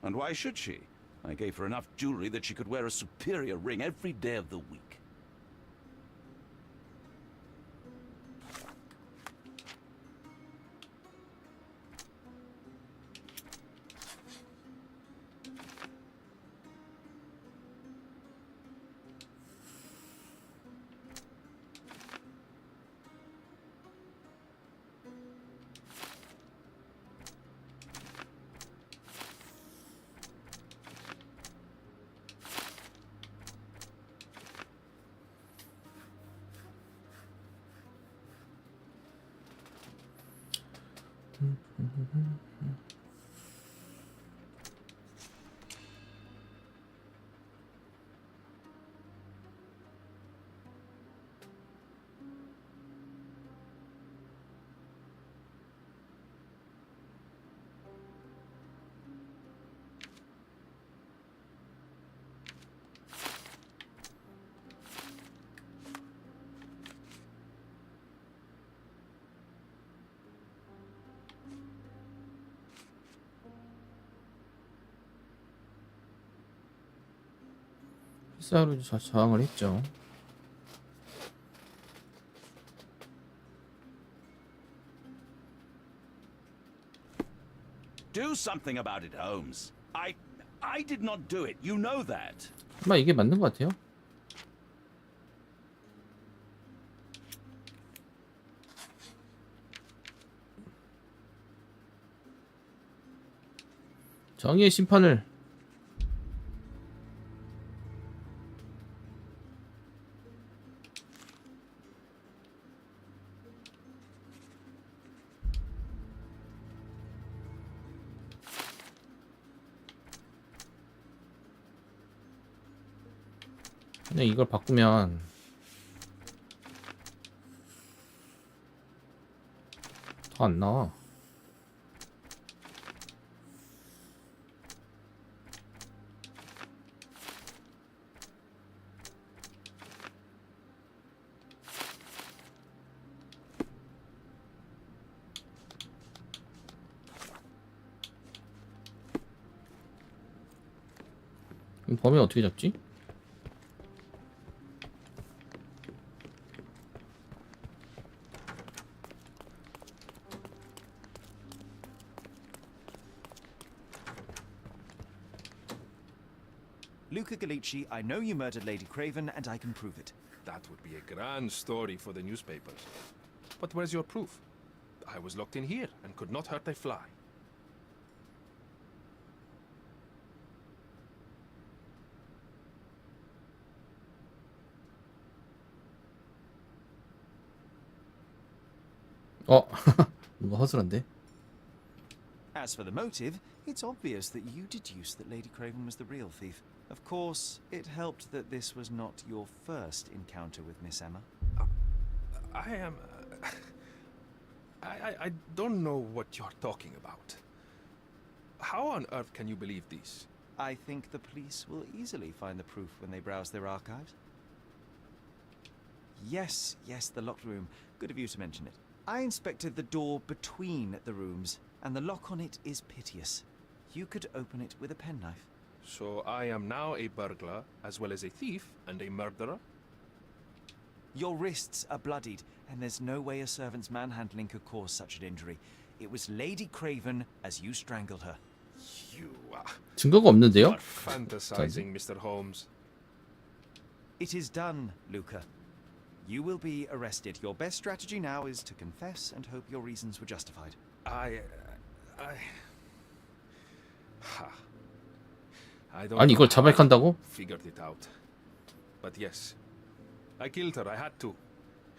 And why should she? I gave her enough jewelry that she could wear a superior ring every day of the week. 필사로 저항을 했죠. Do something about it, Holmes. I did not do it. You know that. 아마 이게 맞는 것 같아요. 정의의 심판을 그냥 이걸 바꾸면 더 안 나와. 그럼 범인 어떻게 잡지? Luca Gallici, I know you murdered Lady Craven, and I can prove it. That would be a grand story for the newspapers. But where's your proof? I was locked in here and could not hurt a fly. 뭔가 허술한데? As for the motive, it's obvious that you deduced that Lady Craven was the real thief. Of course, it helped that this was not your first encounter with Miss Emma. I am... I don't know what you're talking about. How on earth can you believe these? I think the police will easily find the proof when they browse their archives. Yes, the locked room. Good of you to mention it. I inspected the door between the rooms, and the lock on it is piteous. You could open it with a penknife. So I am now a burglar, as well as a thief and a murderer? Your wrists are bloodied, and there's no way a servant's manhandling could cause such an injury. It was Lady Craven as you strangled her. You 증거가 없는데요? are fantasizing, Mr. Holmes. It is done, Luca. You will be arrested. Your best strategy now is to confess and hope your reasons were justified. I don't 아니 이걸 know how I 자백한다고? figured it out. But yes, I killed her. I had to.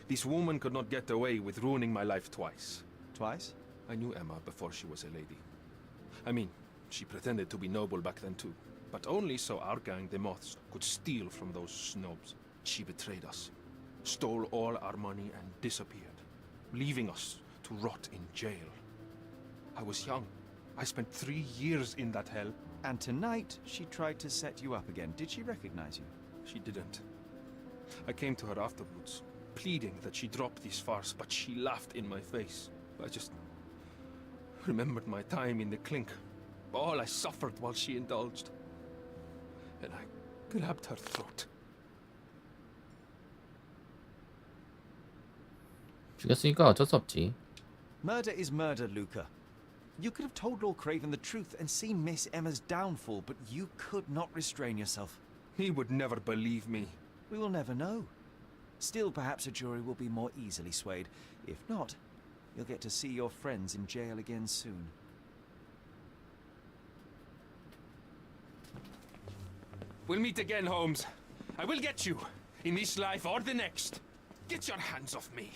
This woman could not get away with ruining my life twice. Twice? I knew Emma before she was a lady. I mean, she pretended to be noble back then too. But only so our gang, the Moths, could steal from those snobs. She betrayed us, stole all our money and disappeared, leaving us to rot in jail. I was young. I spent 3 years in that hell. And tonight, she tried to set you up again. Did she recognize you? She didn't. I came to her afterwards, pleading that she drop this farce, but she laughed in my face. I just remembered my time in the clink, all I suffered while she indulged. and I grabbed her throat. 죽였으니까 어쩔 수 없지. Murder is murder, Luca. You could have told Lord Craven the truth and seen Miss Emma's downfall, but you could not restrain yourself. He would never believe me. We will never know. Still, perhaps a jury will be more easily swayed. If not, you'll get to see your friends in jail again soon. We'll meet again, Holmes. I will get you, in this life or the next. Get your hands off me.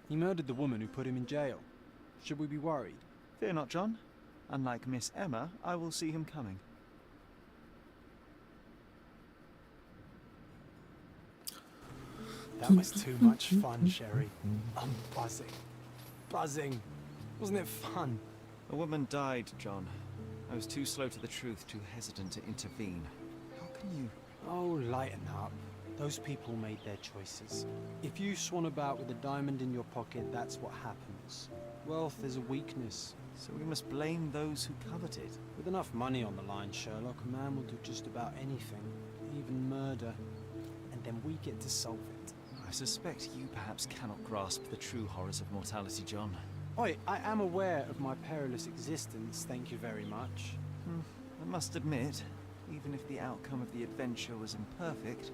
He murdered the woman who put him in jail. Should we be worried? Fear not, John. Unlike Miss Emma, I will see him coming. That was too much fun, Sherry. I'm buzzing. Buzzing. Wasn't it fun? A woman died, John. I was too slow to the truth, too hesitant to intervene. How can you... Oh, lighten up. Those people made their choices. If you swan about with a diamond in your pocket, that's what happens. Wealth is a weakness. So we must blame those who covet it. With enough money on the line, Sherlock, a man will do just about anything, even murder. And then we get to solve it. I suspect you perhaps cannot grasp the true horrors of mortality, John. Oi, I am aware of my perilous existence, thank you very much. I must admit, even if the outcome of the adventure was imperfect,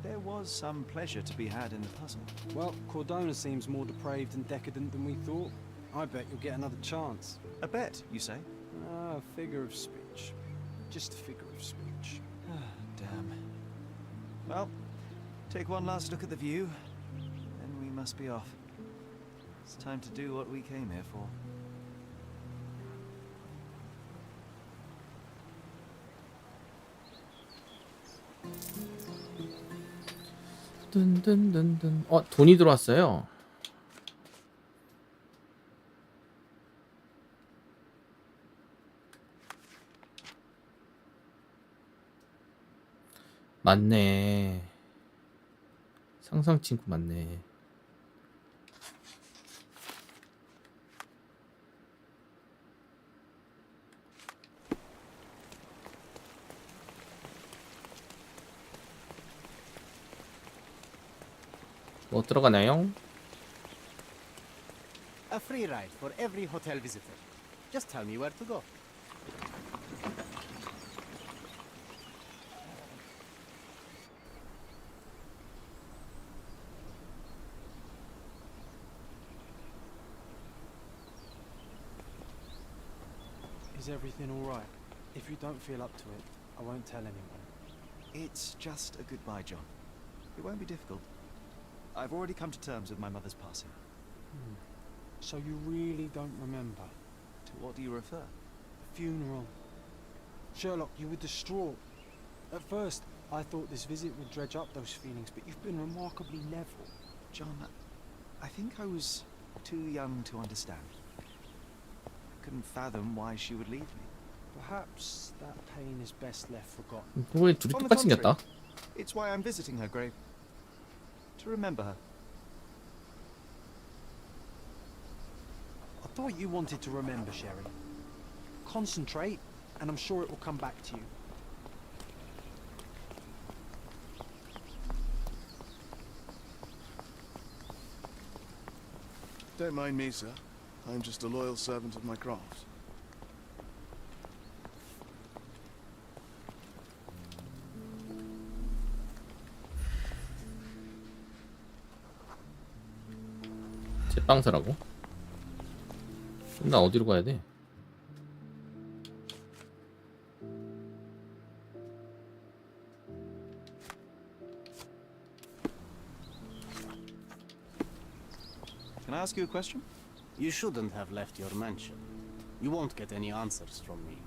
there was some pleasure to be had in the puzzle. Well, Cordona seems more depraved and decadent than we thought. I bet you'll get another chance. A bet, you say? A figure of speech. Just a figure of speech. Damn. Well, take one last look at the view, then we must be off. It's time to do what we came here for. 든든든든. 돈이 들어왔어요. 맞네. 상상 친구 맞네. 뭐 들어가나요? A free ride for every hotel visitor. Just tell me where to go. Is everything all right? If you don't feel up to it, I won't tell anyone. It's just a goodbye, John. It won't be difficult. I've already come to terms with my mother's passing. So you really don't remember? To what do you refer? Funeral. Sherlock, you were distraught. At first, I thought this visit would dredge up those feelings, but you've been remarkably level. John, I think I was too young to understand. I couldn't fathom why she would leave me. Perhaps that pain is best left forgotten. 왜 둘이 On the 똑같이 생겼다? contrary, it's why I'm visiting her grave. To remember her. I thought you wanted to remember, Sherry. Concentrate, and I'm sure it will come back to you. Don't mind me, sir. I'm just a loyal servant of my craft. 제빵사라고? 나 어디로 가야 돼? Can I ask you a question? You shouldn't have left your mansion. You won't get any answers from me.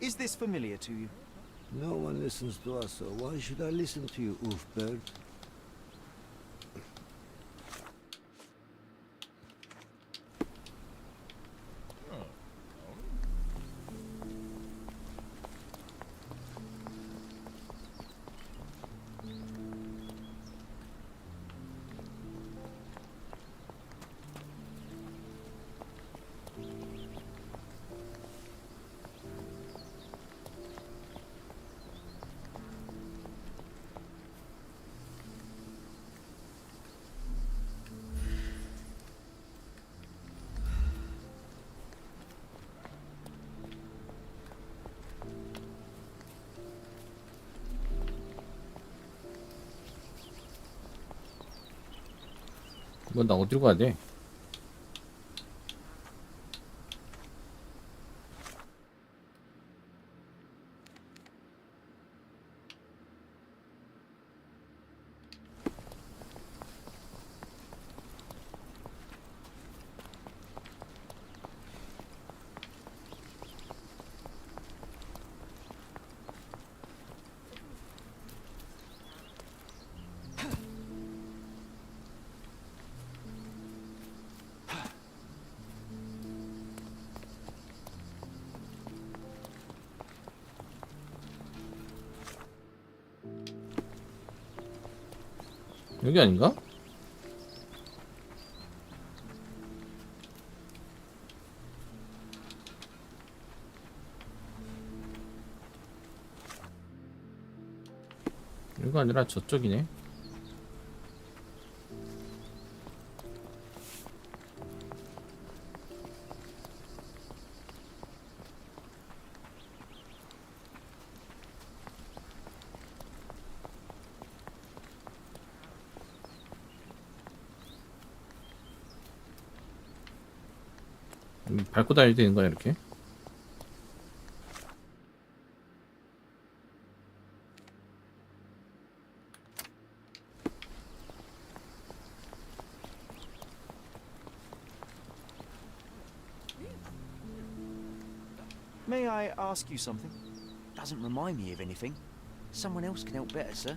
Is this familiar to you? No one listens to us, so why should I listen to you, Oofbird? 뭐 나 어디로 가야 돼? 여기 아닌가? 여기가 아니라 저쪽이네. 밟고 다녀야 되는 거야 이렇게? May I ask you something? Doesn't remind me of anything. Someone else can help better, sir.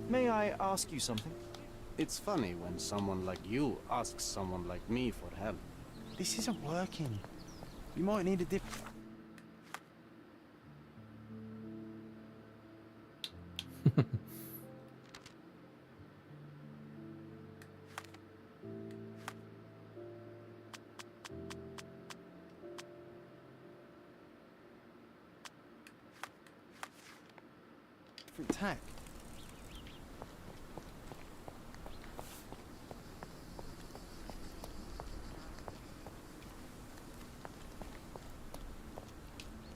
May I ask you something? It's funny when someone like you asks someone like me for help. This isn't working. You might need a different... tack.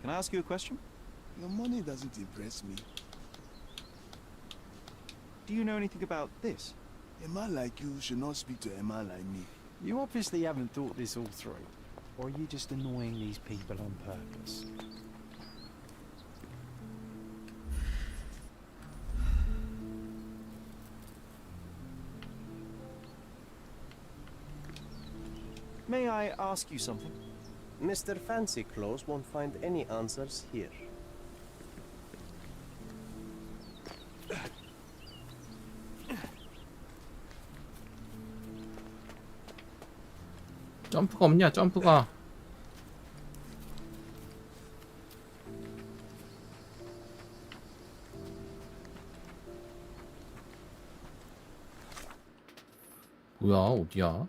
Can I ask you a question? Your money doesn't impress me. Do you know anything about this? A man like you should not speak to a man like me. You obviously haven't thought this all through. Or are you just annoying these people on purpose? May I ask you something? Mr. Fancy Clothes won't find any answers here. 점프가 없냐 점프가. 뭐야 어디야?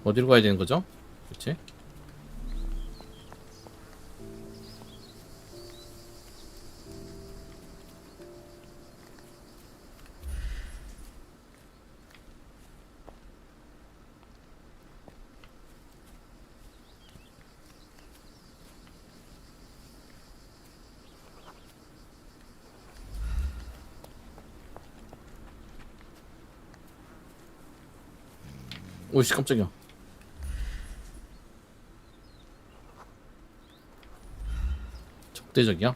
어디로 가야 되는 거죠? 그치? 오씨 깜짝이야. 적대적이야?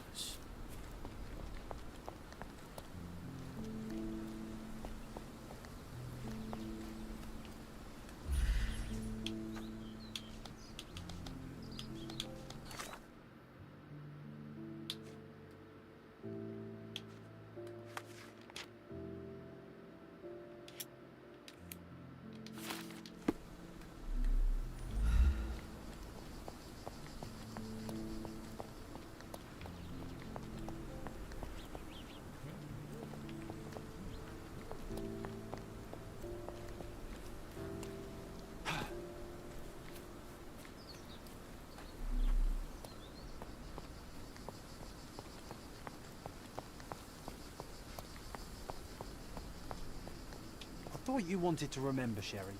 thought you wanted to remember, Sherry.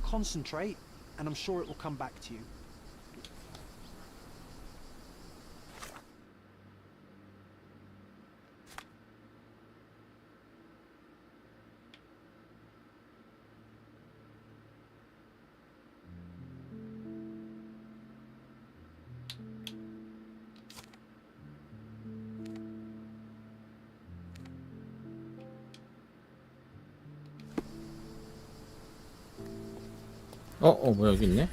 Concentrate, and I'm sure it will come back to you. 뭐야, 여기 있네?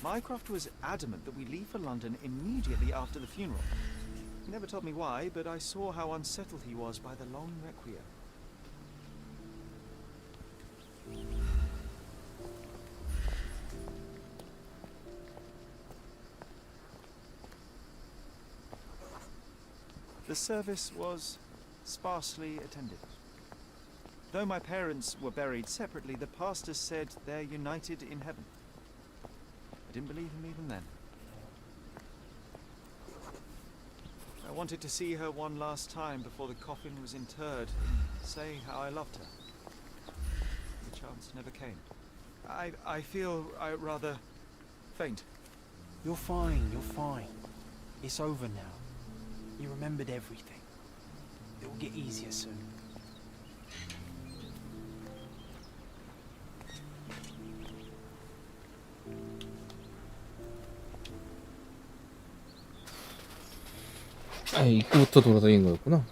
Mycroft was adamant that we leave for London immediately after the funeral. He never told me why, but I saw how unsettled he was by the long requiem. The service was sparsely attended. Though my parents were buried separately, the pastor said they're united in heaven. I didn't believe him even then. I wanted to see her one last time before the coffin was interred and say how I loved her. The chance never came. I feel rather faint. You're fine, you're fine. It's over now. You remembered everything. It will get easier soon. 아, 입구부터 돌아다니는 거였구나.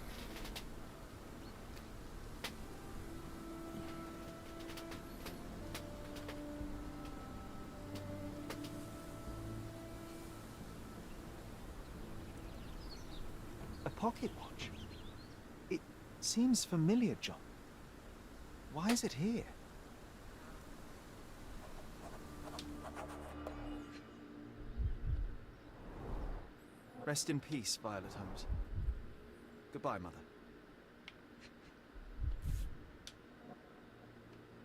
A pocket watch? It seems familiar, John. Why is it here? Rest in peace, Violet Holmes. Goodbye, Mother.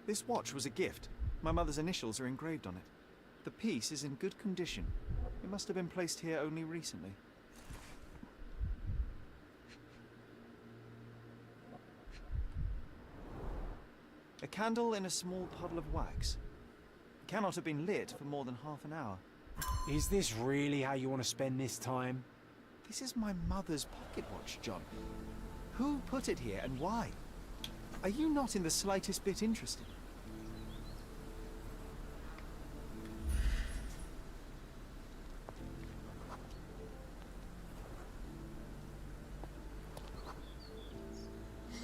This watch was a gift. My mother's initials are engraved on it. The piece is in good condition. It must have been placed here only recently. A candle in a small puddle of wax. It cannot have been lit for more than half an hour. Is this really how you want to spend this time? This is my mother's pocket watch, John. Who put it here and why? Are you not in the slightest bit interested?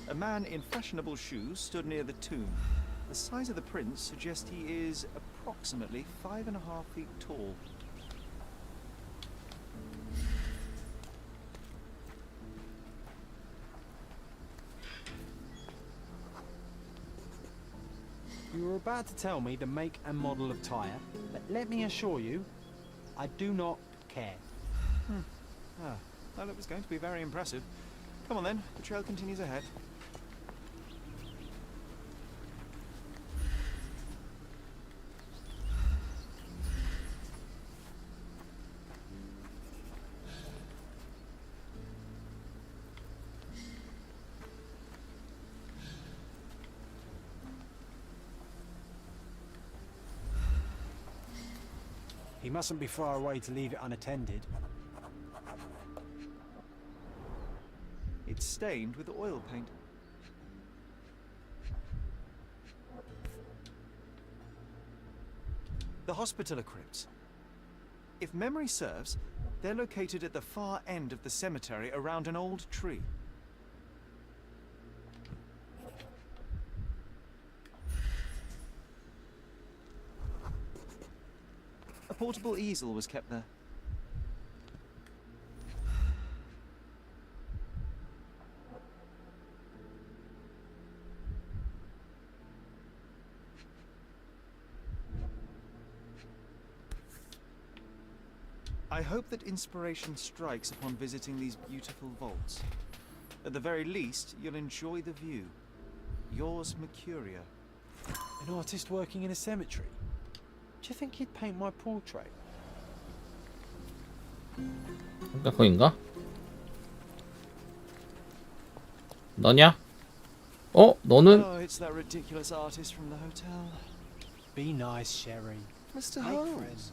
A man in fashionable shoes stood near the tomb. The size of the prints suggests he is approximately 5.5 feet tall. You were about to tell me the make and model of tyre, but let me assure you, I do not care. Well, it was going to be very impressive. Come on then, the trail continues ahead. He mustn't be far away to leave it unattended. It's stained with oil paint. The Hospitaller crypts. If memory serves, they're located at the far end of the cemetery around an old tree. A portable easel was kept there. I hope that inspiration strikes upon visiting these beautiful vaults. At the very least, you'll enjoy the view. Yours, Mercurio. An artist working in a cemetery? Do you think he'd paint my portrait? 그러니까 거긴가? 너냐? 너는 Oh, it's that ridiculous artist from the hotel. Be nice, Sherry. Mr. Make Holmes, friends.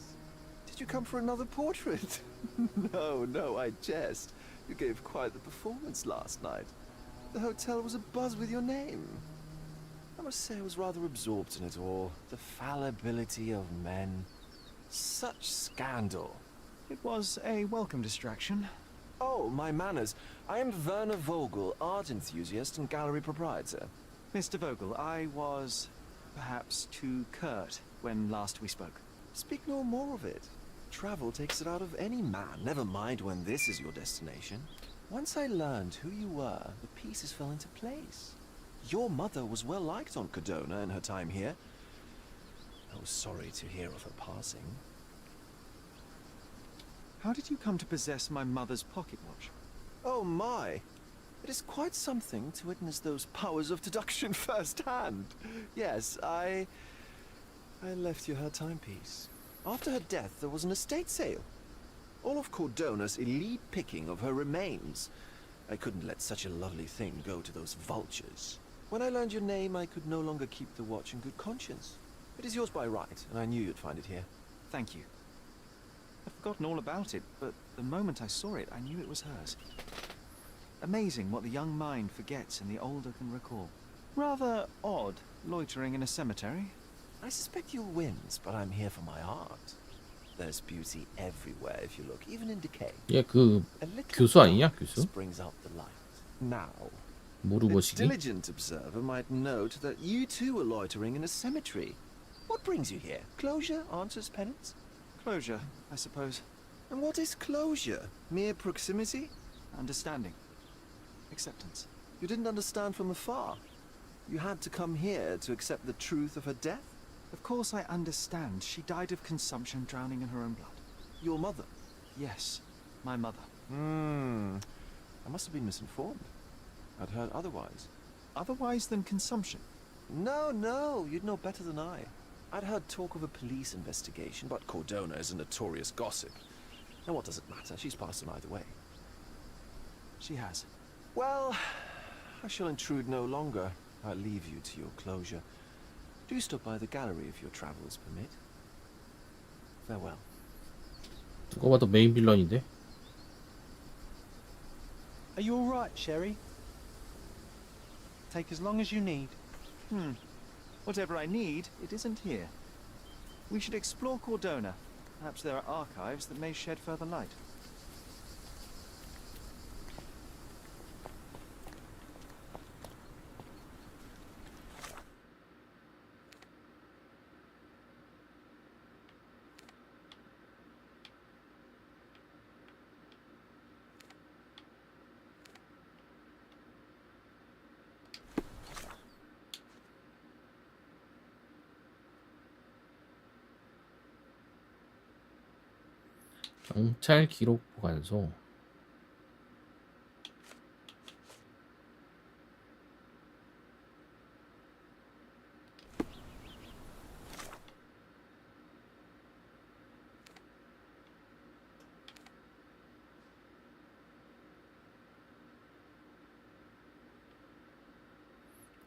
did you come for another portrait? No, I jest. You gave quite the performance last night. The hotel was abuzz with your name. I must say I was rather absorbed in it all. The fallibility of men. Such scandal. It was a welcome distraction. Oh, my manners. I am Werner Vogel, art enthusiast and gallery proprietor. Mr. Vogel, I was perhaps too curt when last we spoke. Speak no more of it. Travel takes it out of any man, never mind when this is your destination. Once I learned who you were, the pieces fell into place. Your mother was well liked on Codona in her time here. I was sorry to hear of her passing. How did you come to possess my mother's pocket watch? Oh my! It is quite something to witness those powers of deduction firsthand. Yes, I left you her timepiece. After her death, there was an estate sale. All of Cordona's elite picking of her remains. I couldn't let such a lovely thing go to those vultures. When I learned your name, I could no longer keep the watch in good conscience. It is yours by right, and I knew you'd find it here. Thank you. I'd forgotten all about it, but the moment I saw it, I knew it was hers. Amazing what the young mind forgets and the older can recall. Rather odd, loitering in a cemetery. I suspect you'll win, but I'm here for my art. There's beauty everywhere if you look, even in decay. 얘 그 A little 교수 아니냐? darkness 교수? brings out the light. Now, a 모르보시기? diligent observer might note that you too were loitering in a cemetery. What brings you here? Closure answers penance? Closure, I suppose. And what is closure? Mere proximity? Understanding. Acceptance. You didn't understand from afar. You had to come here to accept the truth of her death? Of course I understand. She died of consumption, drowning in her own blood. Your mother? Yes, my mother. I must have been misinformed. I'd heard otherwise. Otherwise than consumption? No, you'd know better than I. I'd heard talk of a police investigation, but Cordona is a notorious gossip. And what does it matter? She's passed on either way. She has. Well, I shall intrude no longer. I'll leave you to your closure. Do stop by the gallery if your travels permit. Farewell. 누가 봐도 메인 빌런인데? Are you all right, Sherry? Take as long as you need. Whatever I need, it isn't here. We should explore Cordona. Perhaps there are archives that may shed further light. 경찰 기록 보관소.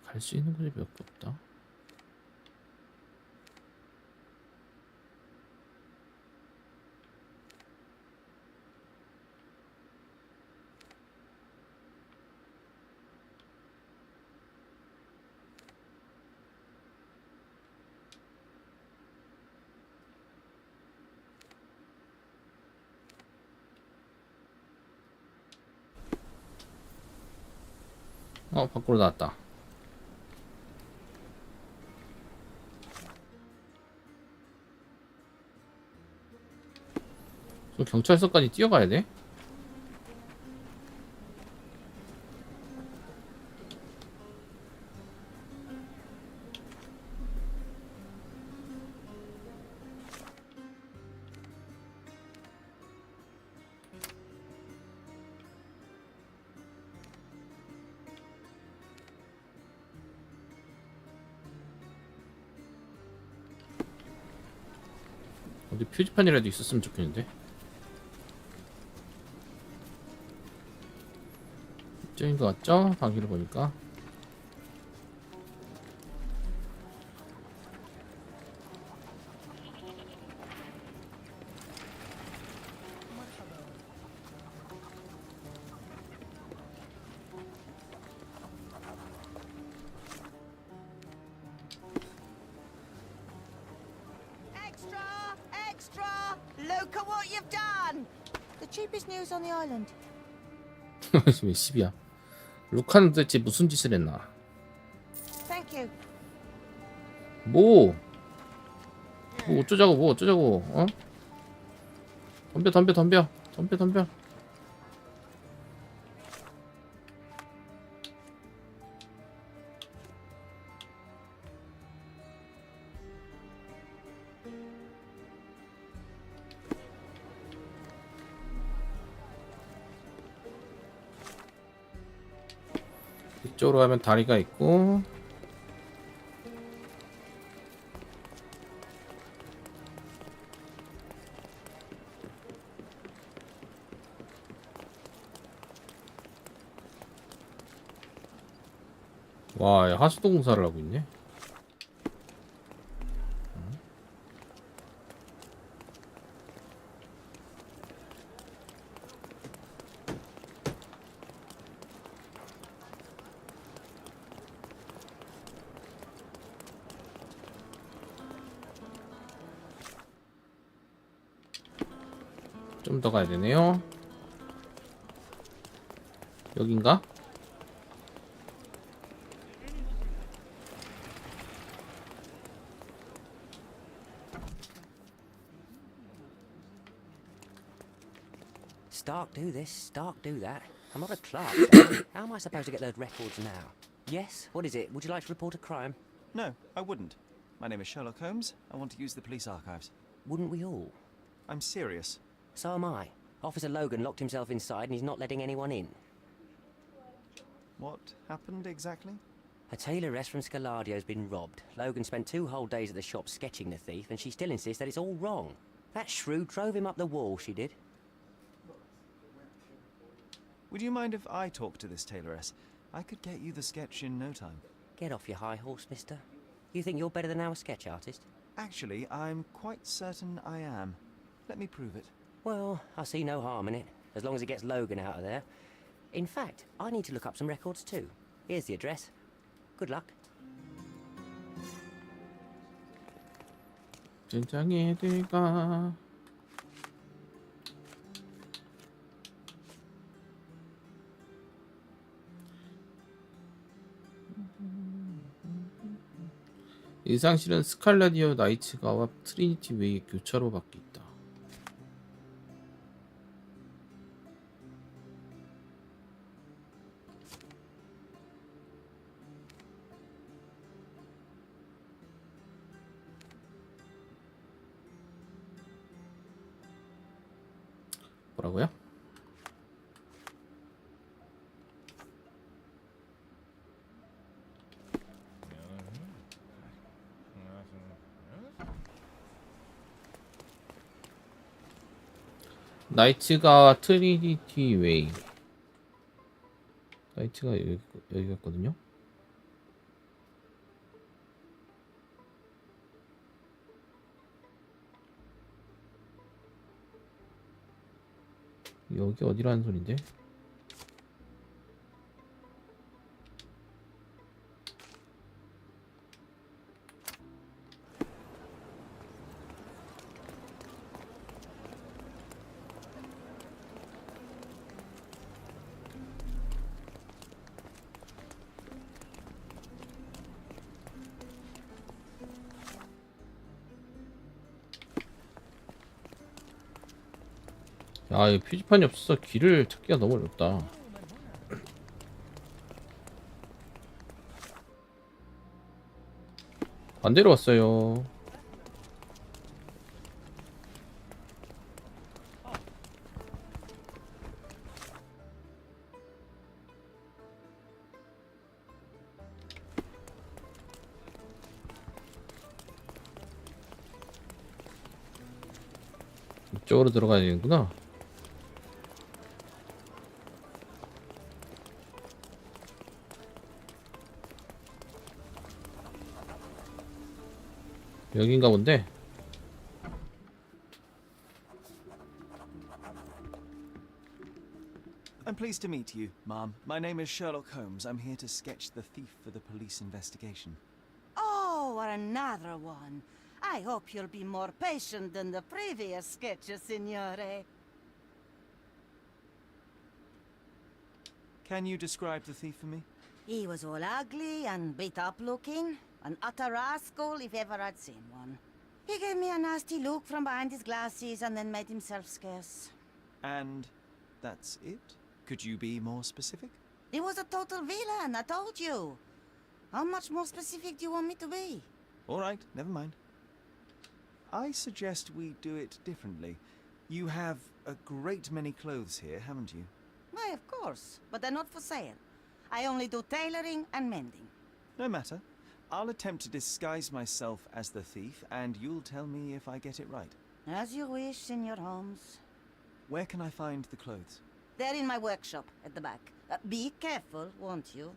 갈 수 있는 곳이 몇 개 없다. 밖으로 나왔다. 저 경찰서까지 뛰어가야 돼? 어디 표지판이라도 있었으면 좋겠는데. 이쪽인 것 같죠? 방귀를 보니까. Extra! Extra! Look at what you've done! The cheapest news on the island. 왜 10이야? 루카는 도대체 무슨 짓을 했나? Thank you. 뭐 어쩌자고, 뭐 어쩌자고, 어? 덤벼. 이쪽으로 가면 다리가 있고, 와, 하수도 공사를 하고 있네. 좀 더 가야 되네요. 여긴가? Stark do this, Stark do that. I'm not a clerk. How am I supposed to get those records now? Yes? What is it? Would you like to report a crime? No, I wouldn't. My name is Sherlock Holmes. I want to use the police archives. Wouldn't we all? I'm serious. So am I. Officer Logan locked himself inside and he's not letting anyone in. What happened exactly? A tailoress from Scaladio's been robbed. Logan spent 2 whole days at the shop sketching the thief, and she still insists that it's all wrong. That shrew drove him up the wall, she did. Would you mind if I talk to this tailoress? I could get you the sketch in no time. Get off your high horse, mister. You think you're better than our sketch artist? Actually, I'm quite certain I am. Let me prove it. Well, I see no harm in it, as long as it gets Logan out of there. In fact, I need to look up some records too. Here's the address. Good luck. 진정의 애들과 일상실은 스칼라디오 나이츠가와 트리니티 웨이의 교차로 밖에 있다. 뭐라고요? 나이츠가 트리니티 웨이. 나이츠가 여기였거든요. 여기 어디라는 소린데? 아, 이 표지판이 없어서 길을 찾기가 너무 어렵다. 반대로 왔어요. 이쪽으로 들어가야 되는구나. 여긴가 본데. I'm pleased to meet you, ma'am. My name is Sherlock Holmes. I'm here to sketch the thief for the police investigation. Oh, another one. I hope you'll be more patient than the previous sketches, signore. Can you describe the thief for me? He was all ugly and beat up looking. An utter rascal if ever I'd seen one. He gave me a nasty look from behind his glasses and then made himself scarce. And that's it? Could you be more specific? He was a total villain, I told you. How much more specific do you want me to be? All right, never mind. I suggest we do it differently. You have a great many clothes here, haven't you? Why, of course, but they're not for sale. I only do tailoring and mending. No matter. I'll attempt to disguise myself as the thief, and you'll tell me if I get it right. As you wish, Senor Holmes. Where can I find the clothes? They're in my workshop at the back. Be careful, won't you?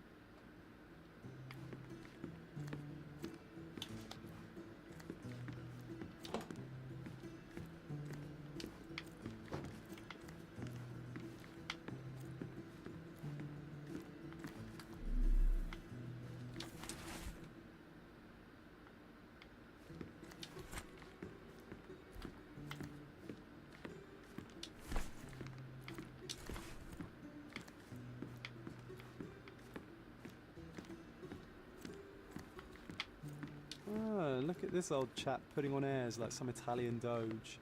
Look at this old chap putting on airs like some Italian doge.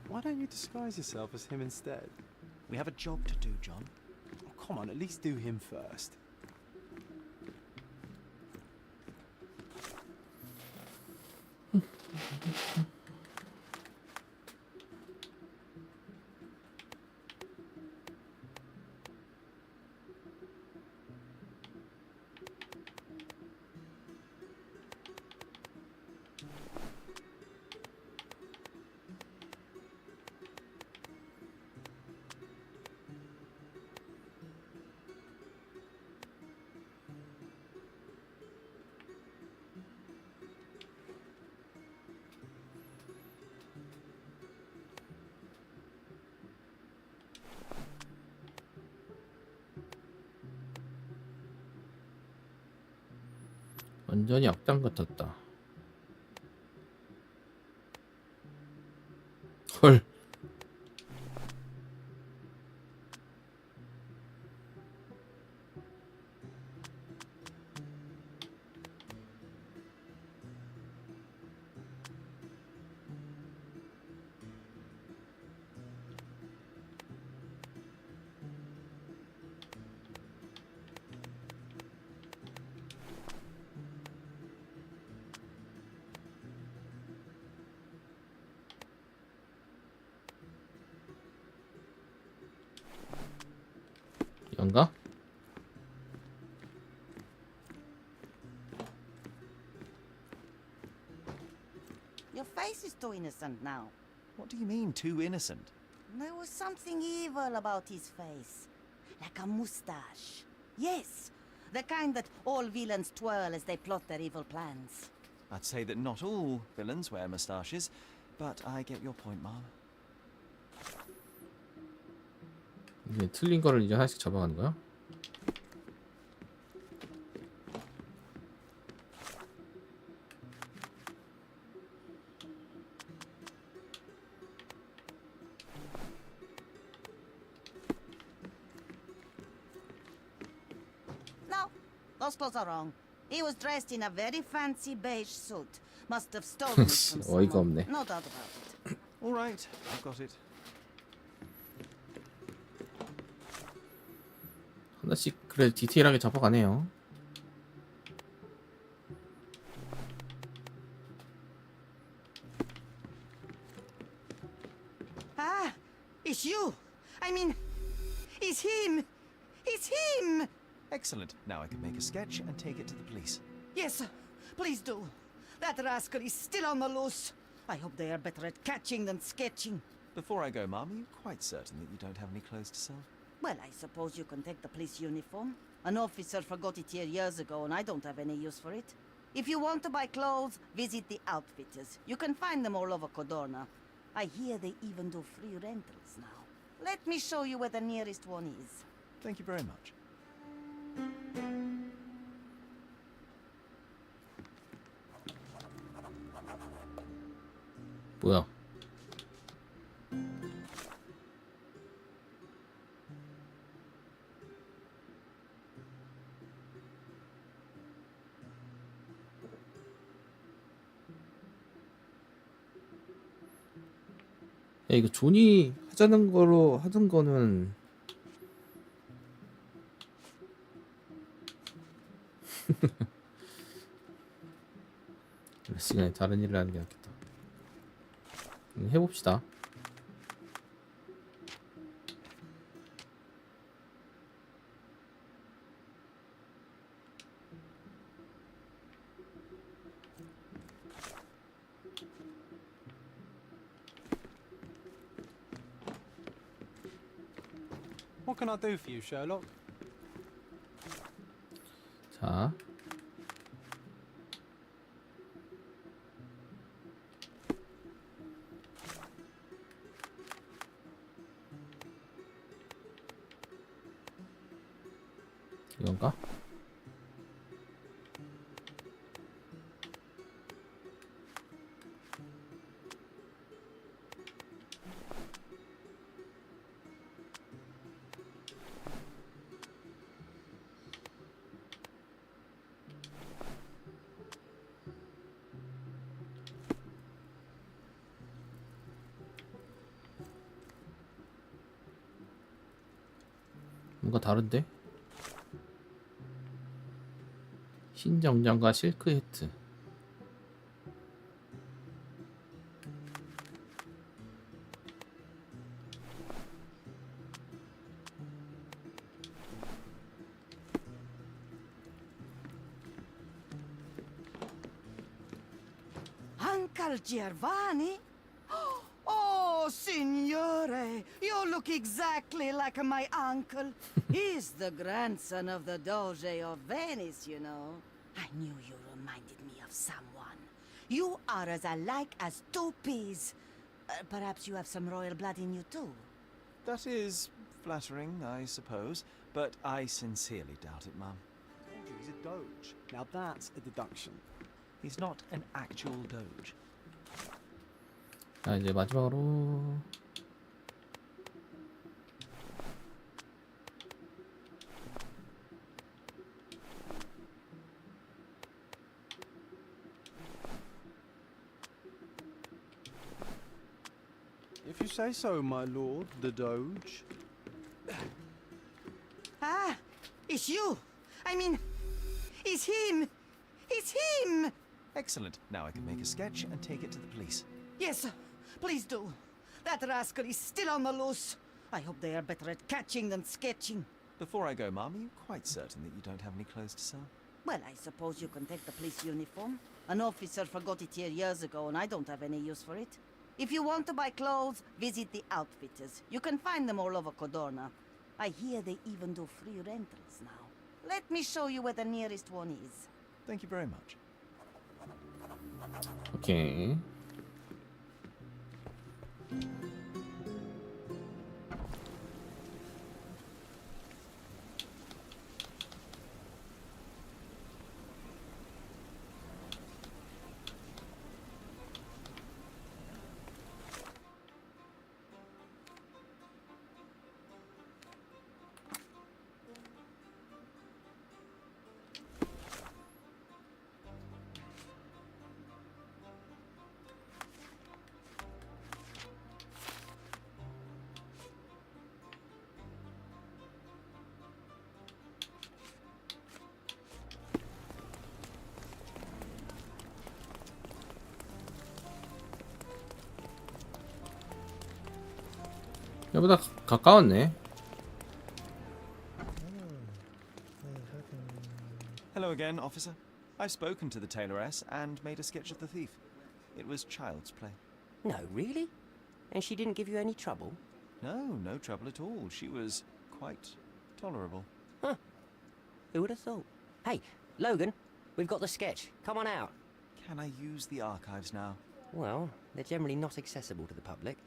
Why don't you disguise yourself as him instead? We have a job to do, John. Oh, come on, at least do him first. 완전히 악당 같았다. 헐. 연가? Your face is too innocent now. What do you mean, too innocent? There was something evil about his face. Like a mustache. Yes, the kind that all villains twirl as they plot their evil plans. I'd say that not all villains wear moustaches, but I get your point, ma'am. 이제 틀린 거를 이제 하나씩 잡아가는 거야? No, those clothes are wrong. He was dressed in a very fancy beige suit. Must have stolen it from 어이가 someone. 없네. No doubt about it. All right, I've got it. 하나씩 그래 디테일하게 잡아가네요. Ah, it's you. I mean, it's him. It's him. Excellent. Now I can make a sketch and take it to the police. Yes, please do. That rascal is still on the loose. I hope they are better at catching than sketching. Before I go, ma'am, are you quite certain that you don't have any clothes to sell? Well, I suppose you can take the police uniform. An officer forgot it here years ago, and I don't have any use for it. If you want to buy clothes, visit the outfitters. You can find them all over Codorna. I hear they even do free rentals now. Let me show you where the nearest one is. Thank you very much. 뭐야? 야, 이거 존이 하자는 거로 하던 거는 시간에 다른 일을 하는 게 낫겠다. 해봅시다. What can I do for you, Sherlock? 자, 이건가? 뭔가 다른데? 흰 정장과 실크 해트. Uncle Giovanni? Oh, signore, you look exactly like my uncle. He's the grandson of the Doge of Venice, you know. I knew you reminded me of someone. You are as alike as two peas. Perhaps you have some royal blood in you too. That is flattering, I suppose, but I sincerely doubt it, Mum. He's a doge. Now that's a deduction. He's not an actual doge. 자, 이제 마지막으로 If you say so, my lord, the doge. Ah, it's you. I mean, it's him. It's him. Excellent. Now I can make a sketch and take it to the police. Yes, please do. That rascal is still on the loose. I hope they are better at catching than sketching. Before I go, Mum, are you quite certain that you don't have any clothes to sell? Well, I suppose you can take the police uniform. An officer forgot it here years ago, and I don't have any use for it. If you want to buy clothes, visit the outfitters. You can find them all over Codorna. I hear they even do free rentals now. Let me show you where the nearest one is. Thank you very much. 오케이. 여보다 가까웠네. Hello again, officer. I've spoken to the tailoress and made a sketch of the thief. It was child's play. No, really? And she didn't give you any trouble? No, no trouble at all. She was quite tolerable. Huh. Who would have thought? Hey, Logan, We've got the sketch. Come on out. Can I use the archives now? Well, they're generally not accessible to the public,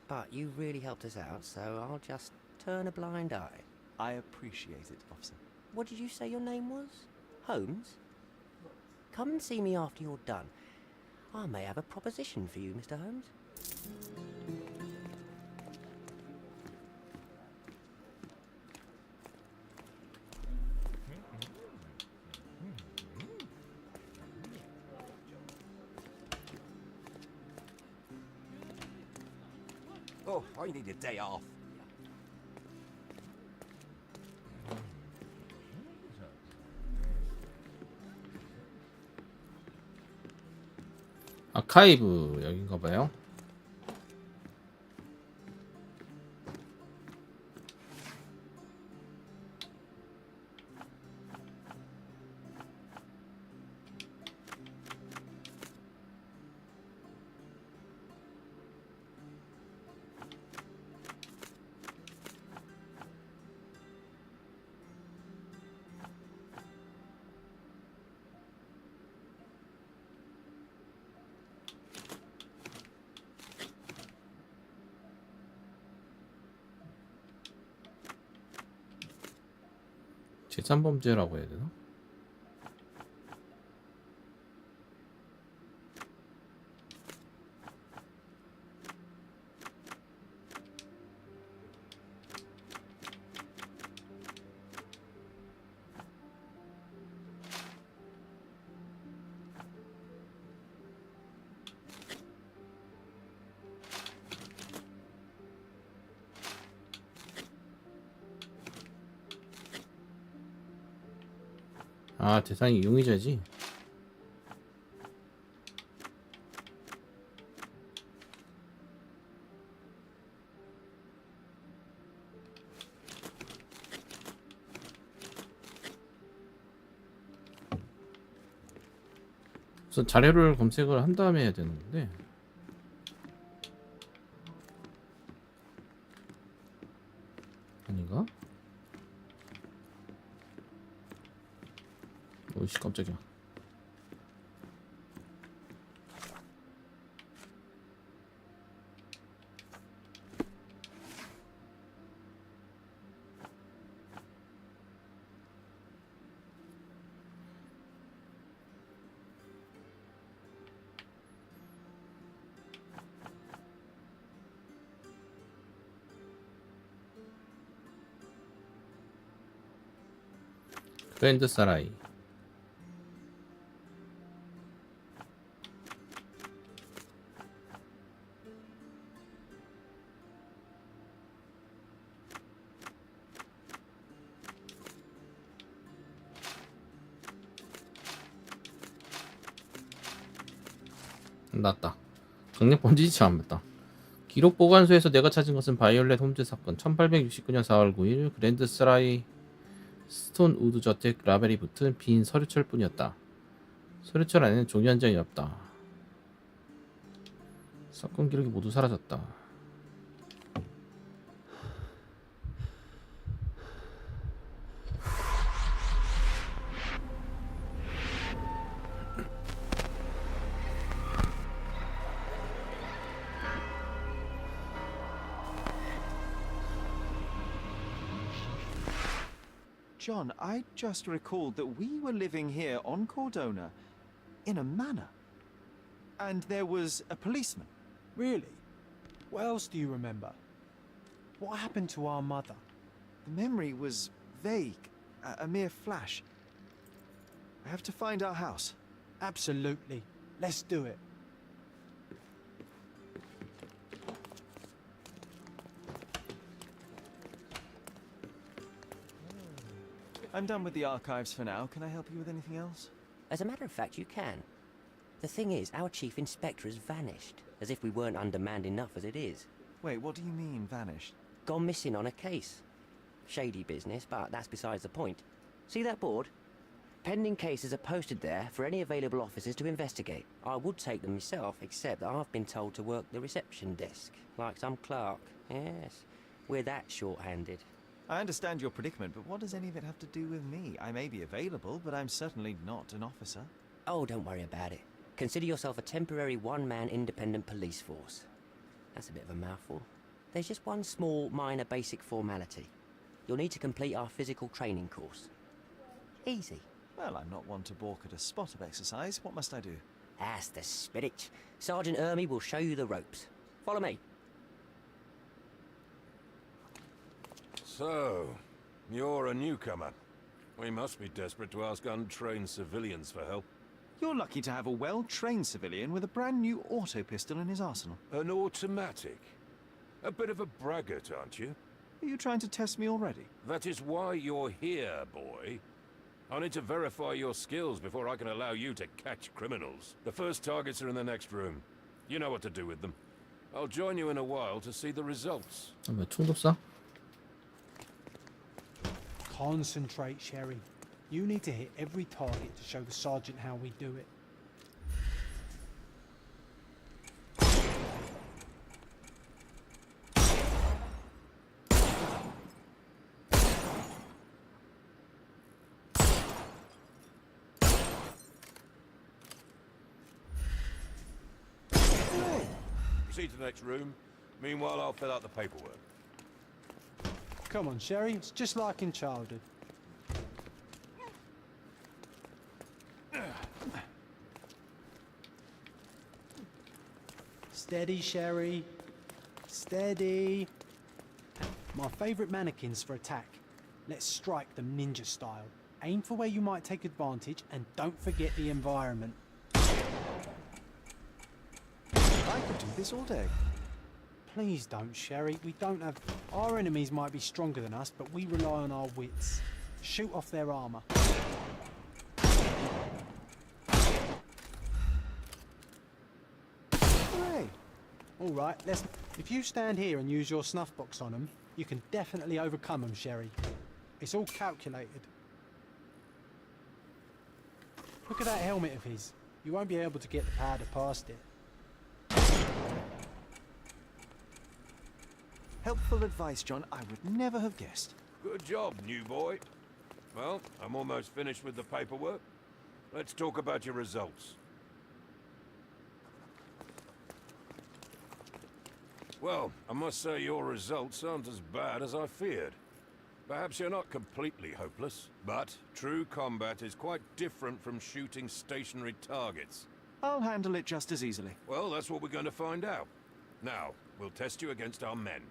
but you really helped us out, so I'll just turn a blind eye. I appreciate it, officer. What did you say your name was? Holmes? Come and see me after you're done. I may have a proposition for you, Mr. Holmes. Oh, I need a day off. 아카이브 여긴가 봐요. 재산범죄라고 해야 되나? 아, 대상이 용의자지. 우선 자료를 검색을 한 다음에 해야 되는 건데. 아닌가? 오이씨, 깜짝이야. 그랜드 사라이. 났다. 강력범죄지 안 맞다. 기록 보관소에서 내가 찾은 것은 바이올렛 홈즈 사건 1869년 4월 9일 그랜드 스라이 스톤우드 저택 라벨이 붙은 빈 서류철 뿐이었다. 서류철 안에는 종이 한 장이 없다. 사건 기록이 모두 사라졌다. John, I just recalled that we were living here on Cordona in a manor. And there was a policeman. Really? What else do you remember? What happened to our mother? The memory was vague, a mere flash. I have to find our house. Absolutely. Let's do it. I'm done with the archives for now. Can I help you with anything else? As a matter of fact, you can. The thing is, our chief inspector has vanished, as if we weren't undermanned enough as it is. Wait, what do you mean, vanished? Gone missing on a case. Shady business, but that's besides the point. See that board? Pending cases are posted there for any available officers to investigate. I would take them myself, except that I've been told to work the reception desk, like some clerk. Yes, we're that short-handed. I understand your predicament, but what does any of it have to do with me? I may be available, but I'm certainly not an officer. Oh, don't worry about it. Consider yourself a temporary one-man independent police force. That's a bit of a mouthful. There's just one small, minor basic formality. You'll need to complete our physical training course. Easy. Well, I'm not one to balk at a spot of exercise. What must I do? That's the spirit. Sergeant Ermy will show you the ropes. Follow me. So, you're a newcomer. We must be desperate to ask untrained civilians for help. You're lucky to have a well-trained civilian with a brand new auto pistol in his arsenal. An automatic? A bit of a braggart, aren't you? Are you trying to test me already? That is why you're here, boy. I need to verify your skills before I can allow you to catch criminals. The first targets are in the next room. You know what to do with them. I'll join you in a while to see the results. 왜 총도 쏴? Concentrate, Sherry. You need to hit every target to show the sergeant how we do it. Proceed to the next room. Meanwhile, I'll fill out the paperwork. Come on, Sherry. It's just like in childhood. Steady, Sherry. Steady. My favourite mannequins for attack. Let's strike them ninja style. Aim for where you might take advantage and don't forget the environment. I could do this all day. Please don't, Sherry. We don't have... Our enemies might be stronger than us, but we rely on our wits. Shoot off their armour. Hooray! Alright, let's... If you stand here and use your snuff box on them, you can definitely overcome them, Sherry. It's all calculated. Look at that helmet of his. You won't be able to get the powder past it. Helpful advice, John. I would never have guessed. Good job, new boy. Well, I'm almost finished with the paperwork. Let's talk about your results. Well, I must say your results aren't as bad as I feared. Perhaps you're not completely hopeless, but true combat is quite different from shooting stationary targets. I'll handle it just as easily. Well, that's what we're going to find out. Now, we'll test you against our men.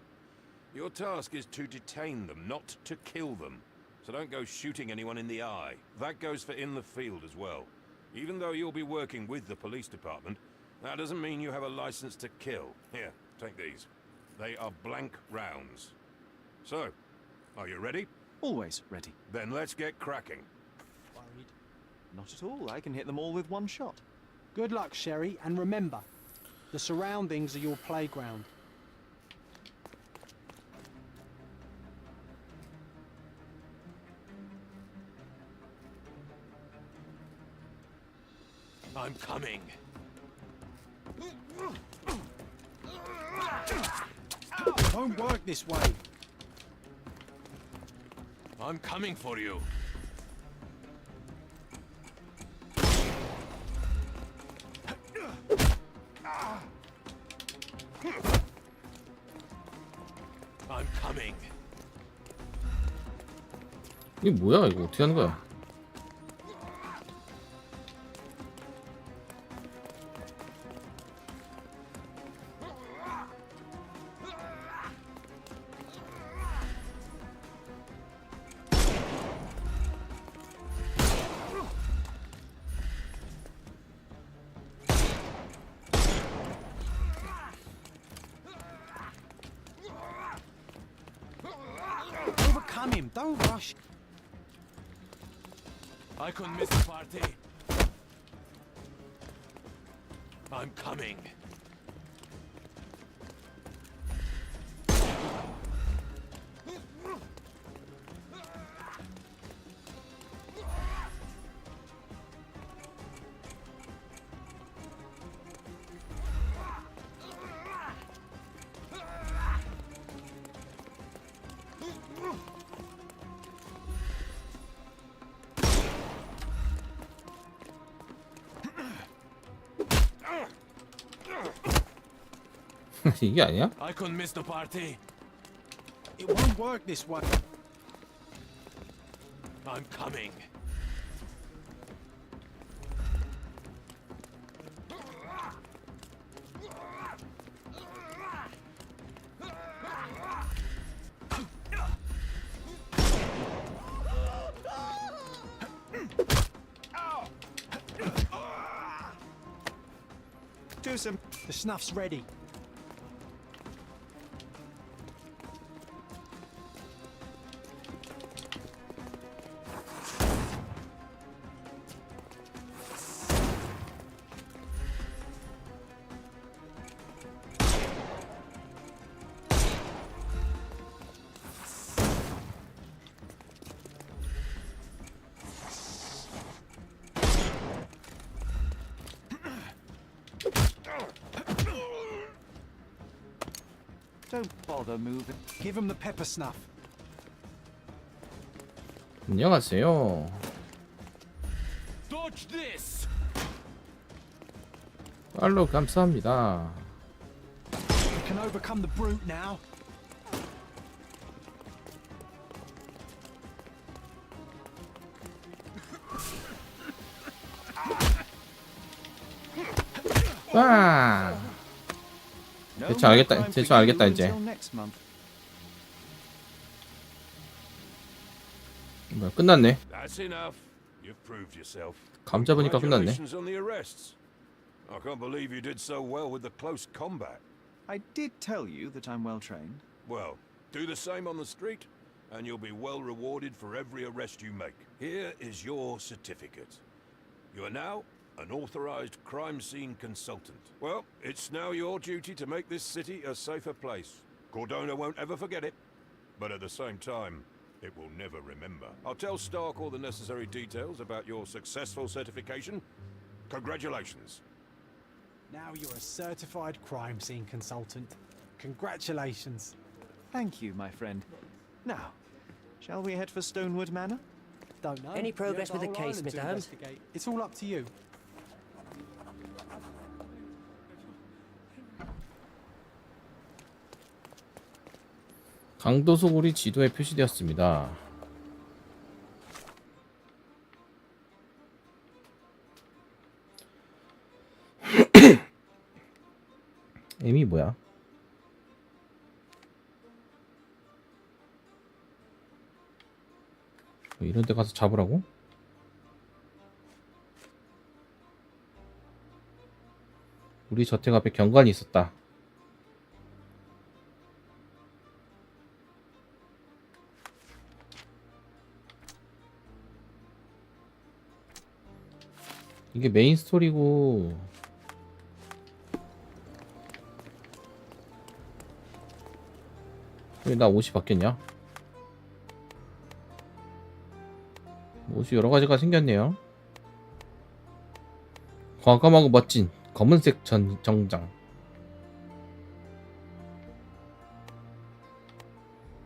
Your task is to detain them, not to kill them. So don't go shooting anyone in the eye. That goes for in the field as well. Even though you'll be working with the police department, that doesn't mean you have a license to kill. Here, take these. They are blank rounds. So, are you ready? Always ready. Then let's get cracking. Worried? Not at all. I can hit them all with one shot. Good luck, Sherry, and remember, the surroundings are your playground. I'm coming. Don't work this way. I'm coming for you. I'm coming. 이게 뭐야? 이거 어떻게 하는 거야? Overcome him. Don't rush. I couldn't miss the party. I'm coming. 이게 아니야? I couldn't miss the party. It won't work this way. I'm coming. Do some. The snuff's ready. Don't bother moving. Give him the pepper snuff. 안녕하세요. Dodge this. 팔로우 감사합니다. We can overcome the brute now. 와. No 대충 알겠다. more crime 대충 for 알겠다 you 이제. until next month. 뭐야, 끝났네. That's enough. You've proved yourself. 감 잡으니까 끝났네. Congratulations on the arrests. I can't believe you did so well with the close combat. I did tell you that I'm well trained. Well, do the same on the street, and you'll be well rewarded for every arrest you make. Here is your certificate. You are now an authorized crime scene consultant. Well, it's now your duty to make this city a safer place. Cordona won't ever forget it, but at the same time, it will never remember. I'll tell Stark all the necessary details about your successful certification. Congratulations. Now you're a certified crime scene consultant. Congratulations. Thank you, my friend. Now, shall we head for Stonewood Manor? Don't know. Any progress You have with the whole case, island to Mr. Holmes? investigate. It's all up to you. 강도 소굴이 지도에 표시되었습니다. M이 뭐야? 뭐 이런 데 가서 잡으라고? 우리 저택 앞에 경관이 있었다. 이게 메인 스토리고 왜 나 옷이 바뀌었냐? 옷이 여러가지가 생겼네요. 과감하고 멋진 검은색 정장.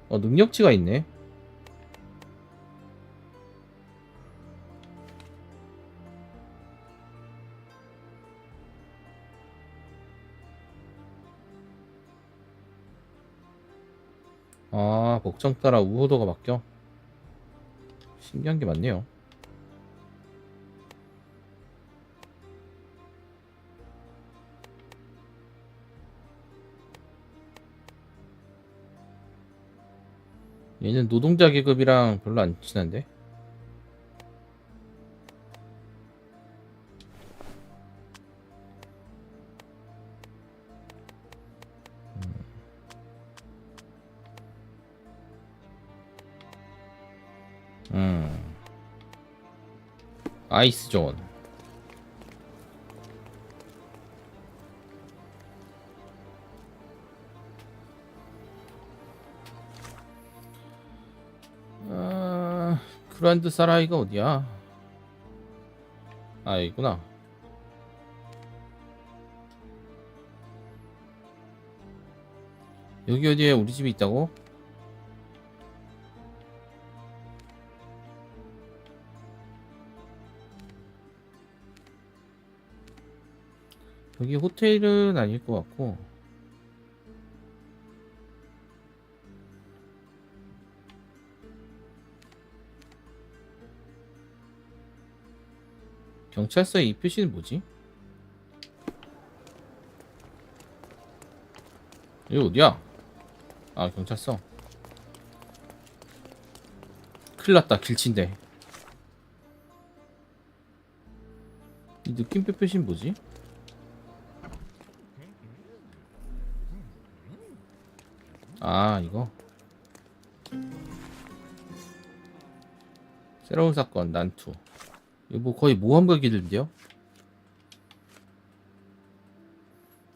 능력치가 있네. 아, 복장 따라 우호도가 바뀌어. 신기한 게 많네요. 얘는 노동자 계급이랑 별로 안 친한데? 아이스 존. 그란드 사라이가 어디야? 아, 여기구나. 여기 어디에 우리 집이 있다고? 여기 호텔은 아닐 것 같고 경찰서의 이 표시는 뭐지? 여기 어디야? 아, 경찰서. 큰일났다, 길친데. 이 느낌표 표시는 뭐지? 아, 이거. 새로운 사건 난투. 이거 뭐 거의 모험가기들인데요?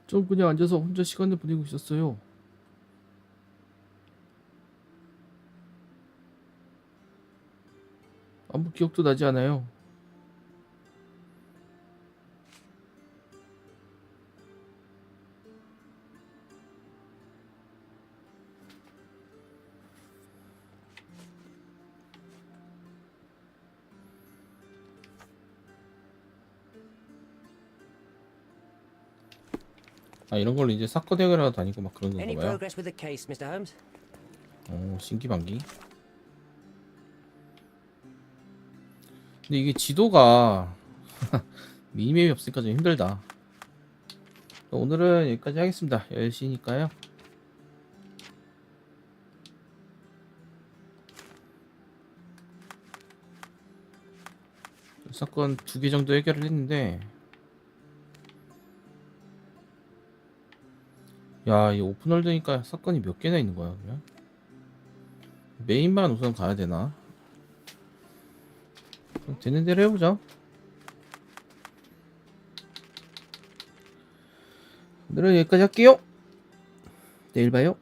좀 그냥 앉아서 혼자 시간을 보내고 있었어요. 아무 기억도 나지 않아요. 아, 이런 걸로 이제 사건 해결하러 다니고 막 그런 건가 Any 봐요. progress with the case, Mr. Holmes? 오, 신기반기. 근데 이게 지도가 미니맵이 없으니까 좀 힘들다. 오늘은 여기까지 하겠습니다. 10시니까요. 사건 2개 정도 해결을 했는데, 야, 이 오픈월드니까 사건이 몇 개나 있는 거야, 그러면? 메인만 우선 가야 되나? 그럼 되는 대로 해보자. 오늘은 여기까지 할게요. 내일 봐요.